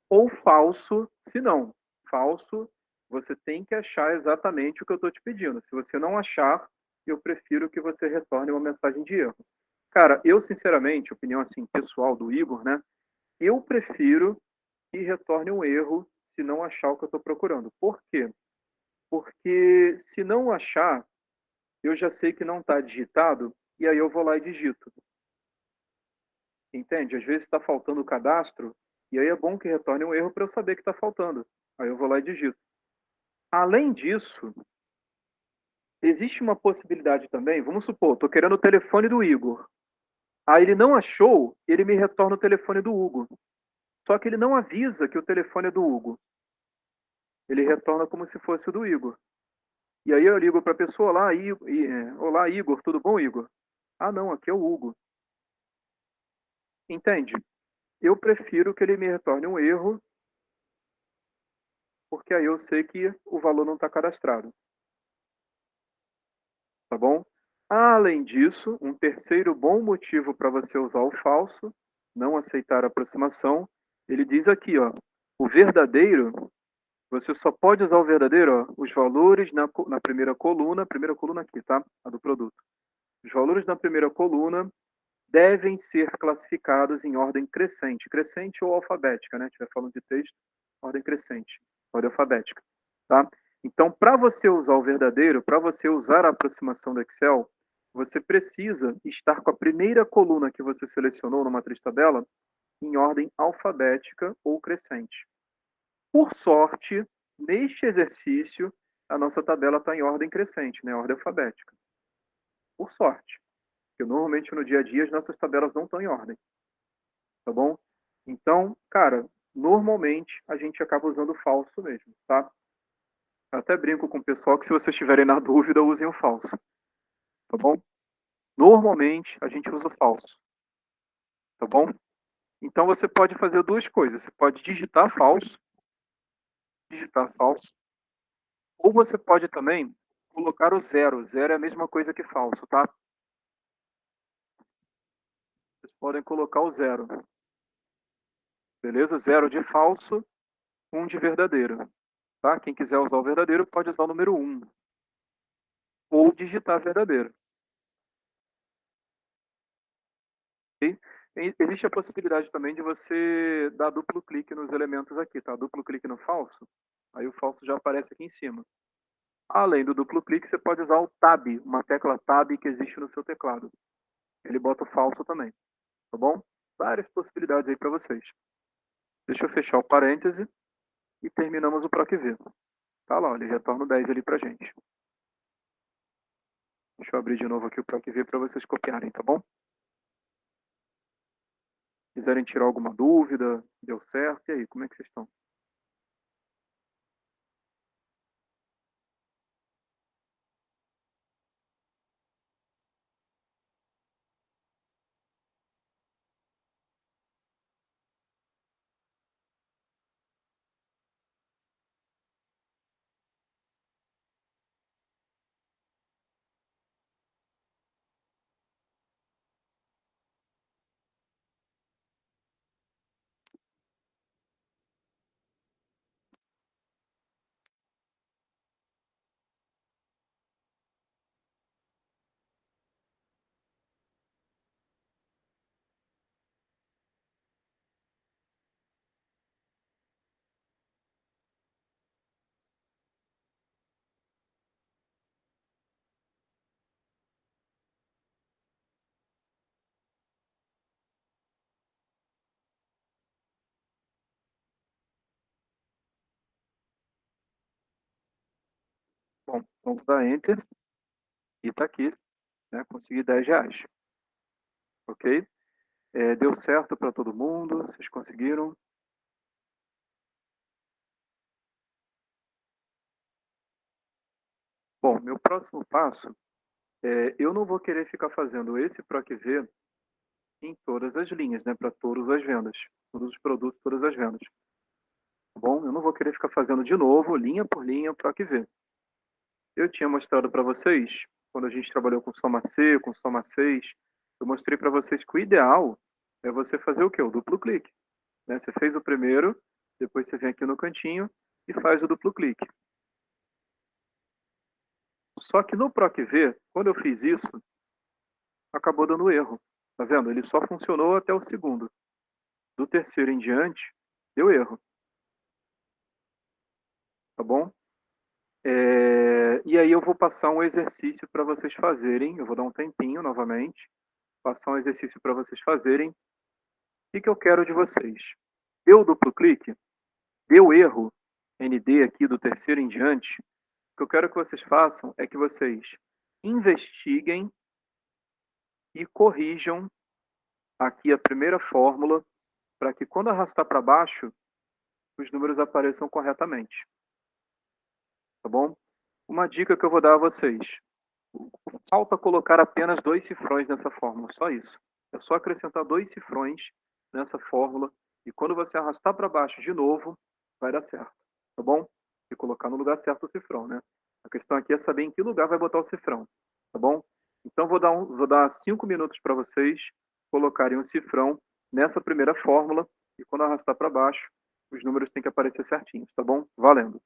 ou falso se não. Falso, você tem que achar exatamente o que eu estou te pedindo. Se você não achar, eu prefiro que você retorne uma mensagem de erro. Cara, eu sinceramente, opinião assim pessoal do Igor, né? Eu prefiro que retorne um erro se não achar o que eu estou procurando. Por quê? Porque se não achar, eu já sei que não está digitado e aí eu vou lá e digito. Entende? Às vezes está faltando o cadastro e aí é bom que retorne um erro para eu saber que está faltando. Aí eu vou lá e digito. Além disso, existe uma possibilidade também. Vamos supor, estou querendo o telefone do Igor. Aí ele não achou, ele me retorna o telefone do Hugo. Só que ele não avisa que o telefone é do Hugo. Ele retorna como se fosse o do Igor. E aí eu ligo para a pessoa lá, olá Igor, tudo bom, Igor? Ah, não, aqui é o Hugo. Entende? Eu prefiro que ele me retorne um erro, porque aí eu sei que o valor não está cadastrado. Tá bom? Além disso, um terceiro bom motivo para você usar o falso, não aceitar a aproximação, ele diz aqui, ó, o verdadeiro, você só pode usar o verdadeiro, ó, os valores na primeira coluna aqui, tá? A do produto. Os valores na primeira coluna devem ser classificados em ordem crescente, crescente ou alfabética, né? Estiver falando de texto, ordem crescente, ordem alfabética, tá? Então, para você usar o verdadeiro, para você usar a aproximação do Excel, você precisa estar com a primeira coluna que você selecionou no matriz tabela em ordem alfabética ou crescente. Por sorte, neste exercício, a nossa tabela está em ordem crescente, né? Ordem alfabética. Por sorte. Porque normalmente no dia a dia as nossas tabelas não estão em ordem, tá bom? Então, cara, normalmente a gente acaba usando o falso mesmo, tá? Eu até brinco com o pessoal que se vocês estiverem na dúvida, usem o falso, tá bom? Normalmente a gente usa o falso, tá bom? Então você pode fazer duas coisas. Você pode digitar falso, ou você pode também colocar o zero. Zero é a mesma coisa que falso, tá? Vocês podem colocar o zero, beleza? Zero de falso, um de verdadeiro. Tá? Quem quiser usar o verdadeiro pode usar o número 1 ou digitar verdadeiro. Okay? Existe a possibilidade também de você dar duplo clique nos elementos aqui, tá? Duplo clique no falso, aí o falso já aparece aqui em cima. Além do duplo clique, você pode usar o Tab, uma tecla Tab que existe no seu teclado. Ele bota o falso também, tá bom? Várias possibilidades aí para vocês. Deixa eu fechar o parêntese e terminamos o PROC-V. Tá lá, ele retorna o 10 ali pra gente. Deixa eu abrir de novo aqui o PROC-V para vocês copiarem, tá bom? Quiserem tirar alguma dúvida, deu certo, e aí, como é que vocês estão? Bom, vamos dar Enter e tá aqui, né, consegui R$ 10, ok? Deu certo para todo mundo? Vocês conseguiram? Bom, meu próximo passo eu não vou querer ficar fazendo esse PROC-V em todas as linhas, né, para todas as vendas, todos os produtos, todas as vendas, tá bom? Eu não vou querer ficar fazendo de novo, linha por linha, PROC-V. Eu tinha mostrado para vocês, quando a gente trabalhou com Soma C, com Soma 6, eu mostrei para vocês que o ideal é você fazer o quê? O duplo clique, né? Você fez o primeiro, depois você vem aqui no cantinho e faz o duplo clique. Só que no PROC-V, quando eu fiz isso, acabou dando erro. Tá vendo? Ele só funcionou até o segundo. Do terceiro em diante, deu erro, tá bom? E aí eu vou passar um exercício para vocês fazerem. Eu vou dar um tempinho novamente, passar um exercício para vocês fazerem. O que eu quero de vocês? Deu duplo clique? Deu erro ND aqui do terceiro em diante? O que eu quero que vocês façam é que vocês investiguem e corrijam aqui a primeira fórmula para que quando arrastar para baixo, os números apareçam corretamente, tá bom? Uma dica que eu vou dar a vocês. Falta colocar apenas 2 cifrões nessa fórmula, só isso. É só acrescentar 2 cifrões nessa fórmula e quando você arrastar para baixo de novo, vai dar certo, tá bom? E colocar no lugar certo o cifrão, né? A questão aqui é saber em que lugar vai botar o cifrão, tá bom? Então vou dar 5 minutos para vocês colocarem o cifrão nessa primeira fórmula e quando arrastar para baixo, os números têm que aparecer certinhos, tá bom? Valendo.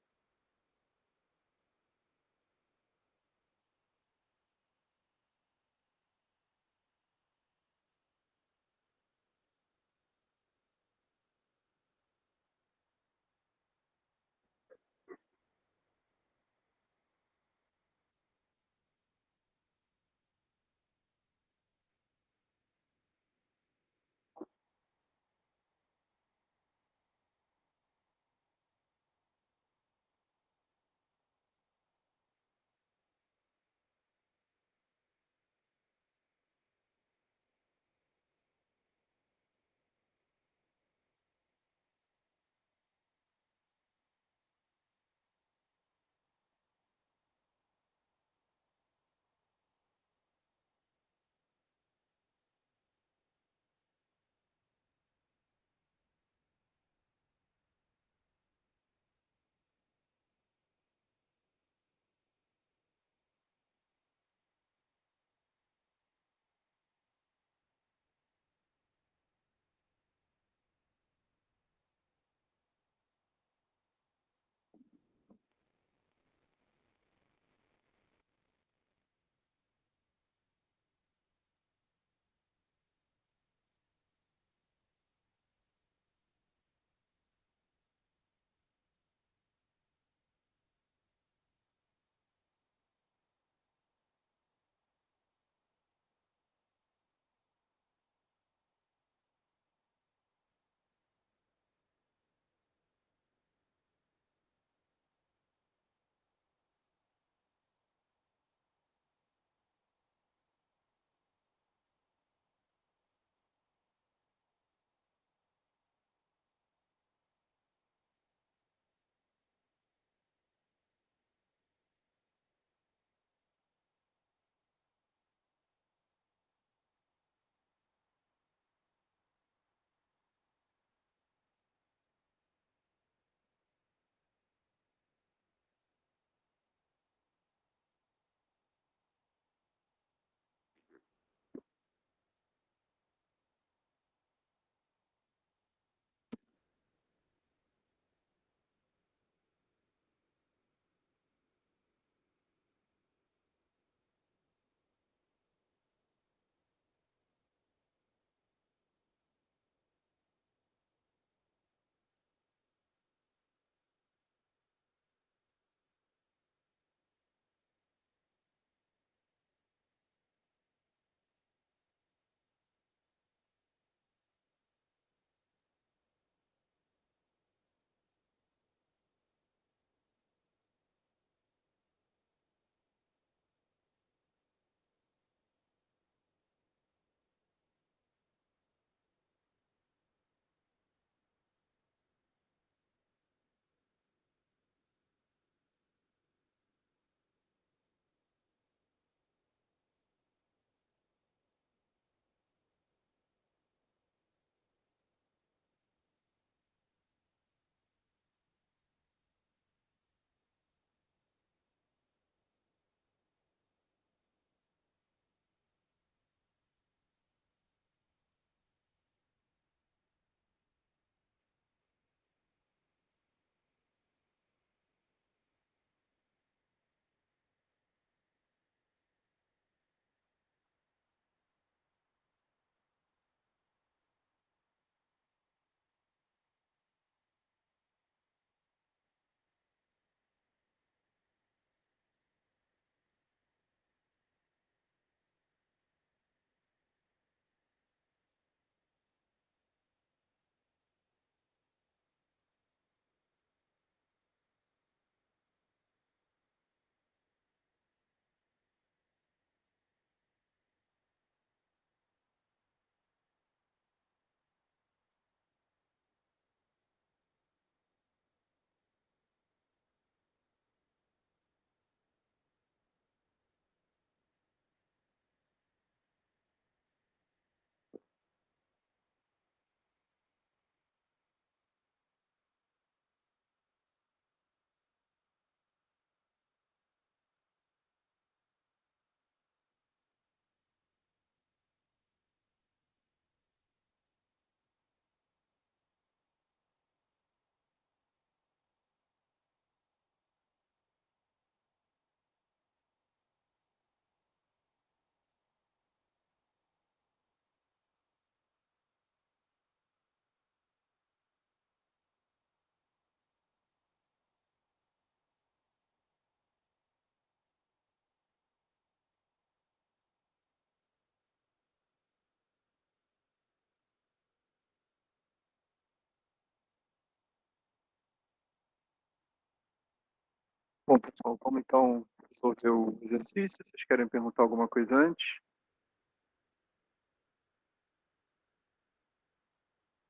Bom, pessoal, vamos então resolver o exercício. Vocês querem perguntar alguma coisa antes?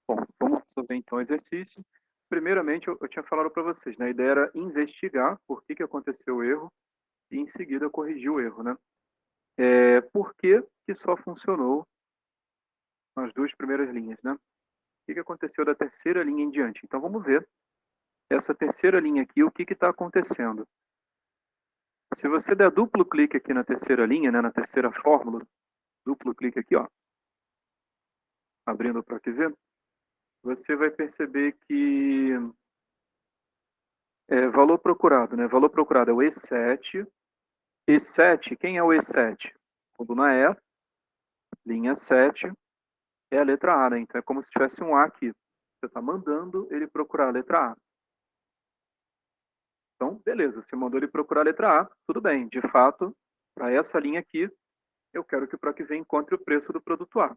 Bom, vamos resolver então o exercício. Primeiramente, eu tinha falado para vocês, né? A ideia era investigar por que aconteceu o erro e em seguida corrigir o erro, né? Por que só funcionou nas duas primeiras linhas, né? O que aconteceu da terceira linha em diante? Então vamos ver essa terceira linha aqui, o que está acontecendo. Se você der duplo clique aqui na terceira linha, né, na terceira fórmula, duplo clique aqui, ó, abrindo para aqui ver, você vai perceber que valor procurado, né? Valor procurado é o E7. E7, quem é o E7? Coluna E, linha 7, é a letra A, né? Então é como se tivesse um A aqui. Você está mandando ele procurar a letra A. Então, beleza, você mandou ele procurar a letra A, tudo bem. De fato, para essa linha aqui, eu quero que o PROC-V encontre o preço do produto A.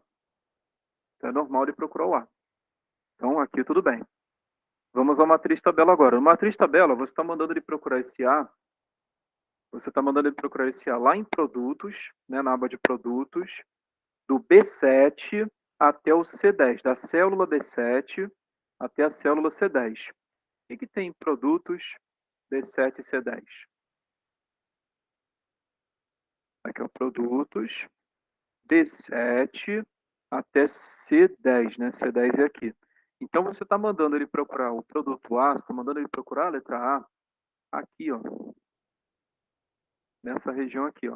Então é normal ele procurar o A. Então aqui tudo bem. Vamos ao matriz tabela agora. No matriz tabela, você está mandando ele procurar esse A, você está mandando ele procurar esse A lá em produtos, né, na aba de produtos, do B7 até o C10, da célula B7 até a célula C10. O que tem em produtos B7 e C10? Aqui é o produtos B7 até C10, né? C10 é aqui. Então você está mandando ele procurar o produto A, você está mandando ele procurar a letra A aqui, ó, nessa região aqui, ó,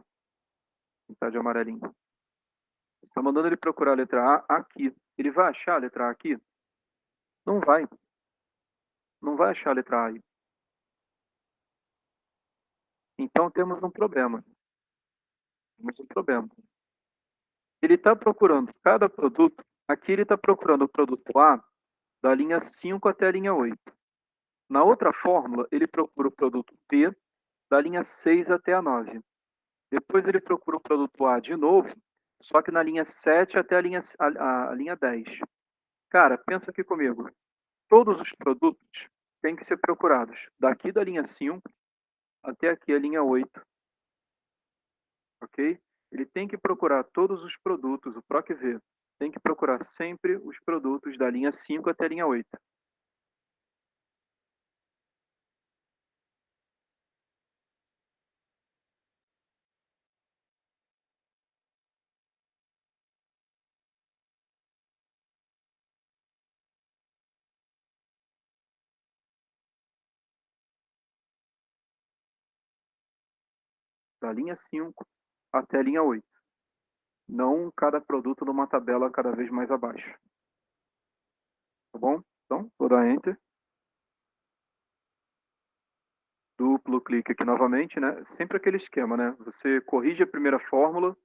que está de amarelinho. Você está mandando ele procurar a letra A aqui. Ele vai achar a letra A aqui? Não vai. Não vai achar a letra A aí. Então temos um problema. Temos um problema. Ele está procurando cada produto. Aqui ele está procurando o produto A da linha 5 até a linha 8. Na outra fórmula, ele procura o produto B da linha 6 até a 9. Depois ele procura o produto A de novo, só que na linha 7 até a linha 10. Cara, pensa aqui comigo. Todos os produtos têm que ser procurados daqui da linha 5 até aqui a linha 8, ok? Ele tem que procurar todos os produtos, o PROC-V tem que procurar sempre os produtos da linha 5 até a linha 8. Da linha 5 até a linha 8. Não cada produto numa tabela cada vez mais abaixo. Tá bom? Então, vou dar Enter. Duplo clique aqui novamente, né? Sempre aquele esquema, né? Você corrige a primeira fórmula,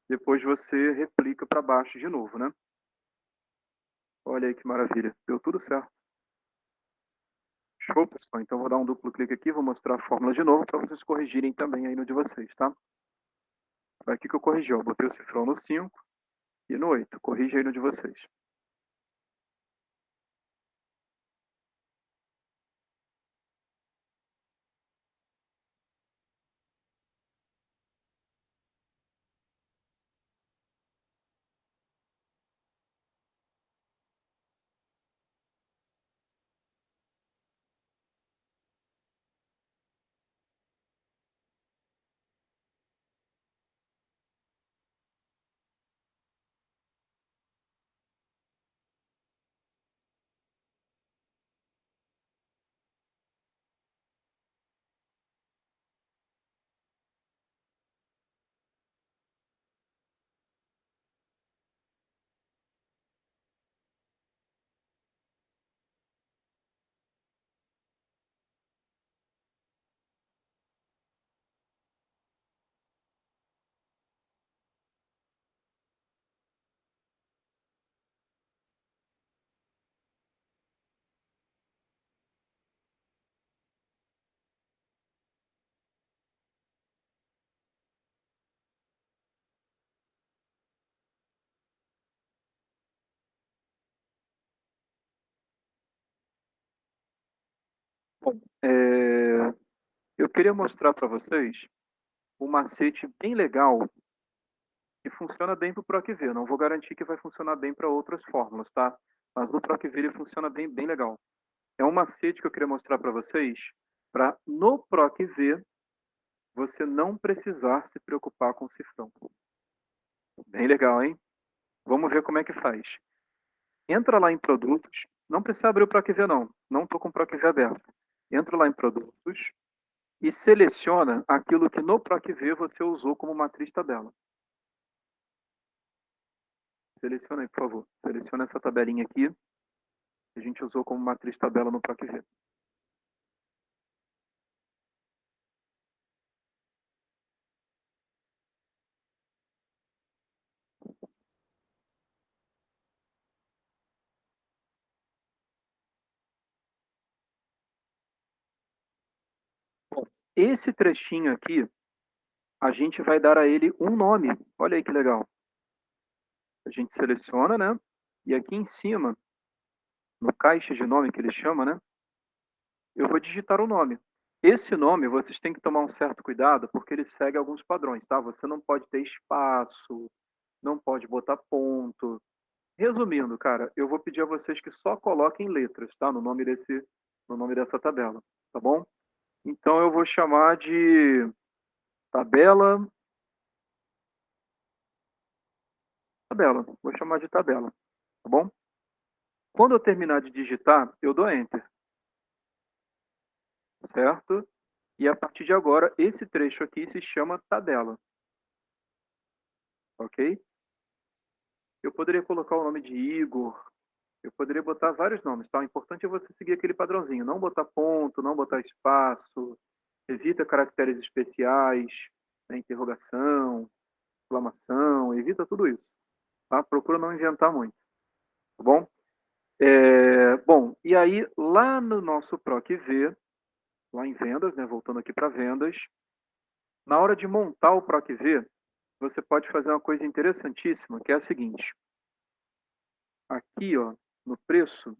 depois você replica para baixo de novo, né? Olha aí que maravilha. Deu tudo certo. Show, pessoal. Então, vou dar um duplo clique aqui, vou mostrar a fórmula de novo para vocês corrigirem também aí no de vocês, tá? Aqui que eu corrigi, ó. Botei o cifrão no 5 e no 8. Corrige aí no de vocês. Bom, Eu queria mostrar para vocês um macete bem legal que funciona bem para o PROC-V. Não vou garantir que vai funcionar bem para outras fórmulas, tá? Mas no PROC-V ele funciona bem legal. É um macete que eu queria mostrar para vocês, para no PROC-V você não precisar se preocupar com o cifrão. Bem legal, hein? Vamos ver como é que faz. Entra lá em produtos, não precisa abrir o PROC-V não estou com o PROC-V aberto. Entra lá em produtos e seleciona aquilo que no PROC-V você usou como matriz tabela. Seleciona aí, por favor. Seleciona essa tabelinha aqui, que a gente usou como matriz tabela no PROC-V. Bom, esse trechinho aqui, a gente vai dar a ele um nome. Olha aí que legal. A gente seleciona, né? E aqui em cima, no caixa de nome que ele chama, né? Eu vou digitar o nome. Esse nome vocês têm que tomar um certo cuidado, porque ele segue alguns padrões, tá? Você não pode ter espaço, não pode botar ponto. Resumindo, cara, eu vou pedir a vocês que só coloquem letras, tá? No nome dessa tabela, tá bom? Então eu vou chamar de tabela, tabela. Vou chamar de tabela, tá bom? Quando eu terminar de digitar, eu dou Enter, certo? E a partir de agora, esse trecho aqui se chama tabela, ok? Eu poderia colocar o nome de Igor, eu poderia botar vários nomes, tá? O importante é você seguir aquele padrãozinho, não botar ponto, não botar espaço, evita caracteres especiais, né, interrogação, exclamação, evita tudo isso, tá? Procura não inventar muito, tá bom? Bom, e aí lá no nosso PROC-V, lá em vendas, né, voltando aqui para vendas, na hora de montar o PROC-V, você pode fazer uma coisa interessantíssima, que é a seguinte. Aqui, ó, no preço,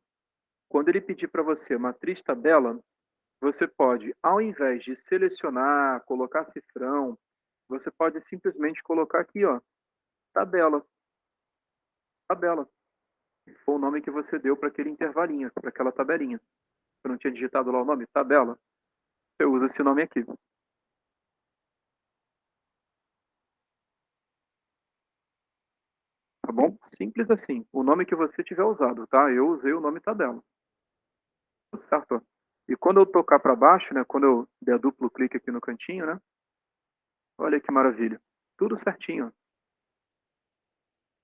quando ele pedir para você matriz tabela, você pode, ao invés de selecionar, colocar cifrão, você pode simplesmente colocar aqui, ó, tabela, tabela. Foi o nome que você deu para aquele intervalinho, para aquela tabelinha. Você não tinha digitado lá o nome? Tabela. Você usa esse nome aqui. Tá bom? Simples assim. O nome que você tiver usado, tá? Eu usei o nome tabela. Certo? E quando eu tocar para baixo, né? Quando eu der duplo clique aqui no cantinho, né? Olha que maravilha. Tudo certinho.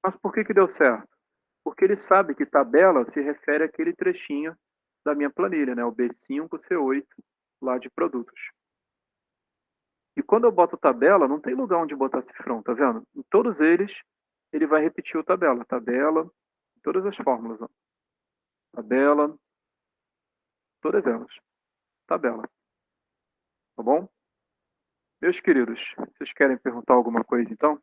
Mas por que que deu certo? Porque ele sabe que tabela se refere àquele trechinho da minha planilha, né? O B5, C8, lá de produtos. E quando eu boto tabela, não tem lugar onde botar cifrão, tá vendo? Em todos eles, ele vai repetir o tabela. Tabela, em todas as fórmulas. Ó. Tabela, todas elas. Tabela. Tá bom? Meus queridos, vocês querem perguntar alguma coisa então?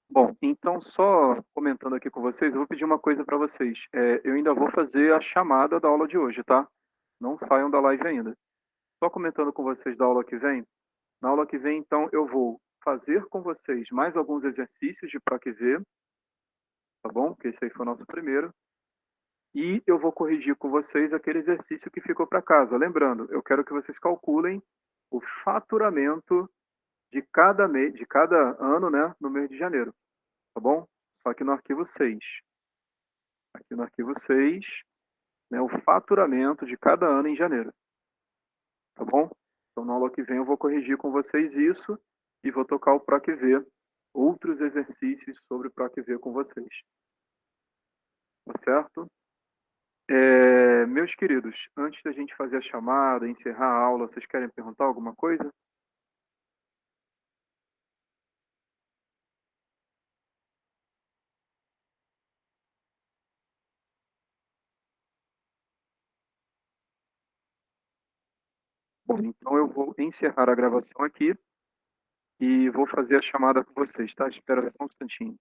Bom, então só comentando aqui com vocês, eu vou pedir uma coisa para vocês. Eu ainda vou fazer a chamada da aula de hoje, tá? Não saiam da live ainda. Só comentando com vocês da aula que vem. Na aula que vem, então, eu vou fazer com vocês mais alguns exercícios de PROC-V, tá bom? Que esse aí foi o nosso primeiro. E eu vou corrigir com vocês aquele exercício que ficou para casa. Lembrando, eu quero que vocês calculem o faturamento de cada mês, de cada ano, né, no mês de janeiro, tá bom? Só que no arquivo 6. Aqui no arquivo 6, né, o faturamento de cada ano em janeiro, tá bom? Então, na aula que vem eu vou corrigir com vocês isso e vou tocar o PROC-V, outros exercícios sobre o PROC-V com vocês, tá certo? Meus queridos, antes da gente fazer a chamada, encerrar a aula, vocês querem perguntar alguma coisa? Bom, então eu vou encerrar a gravação aqui e vou fazer a chamada com vocês, tá? Espera só um instantinho.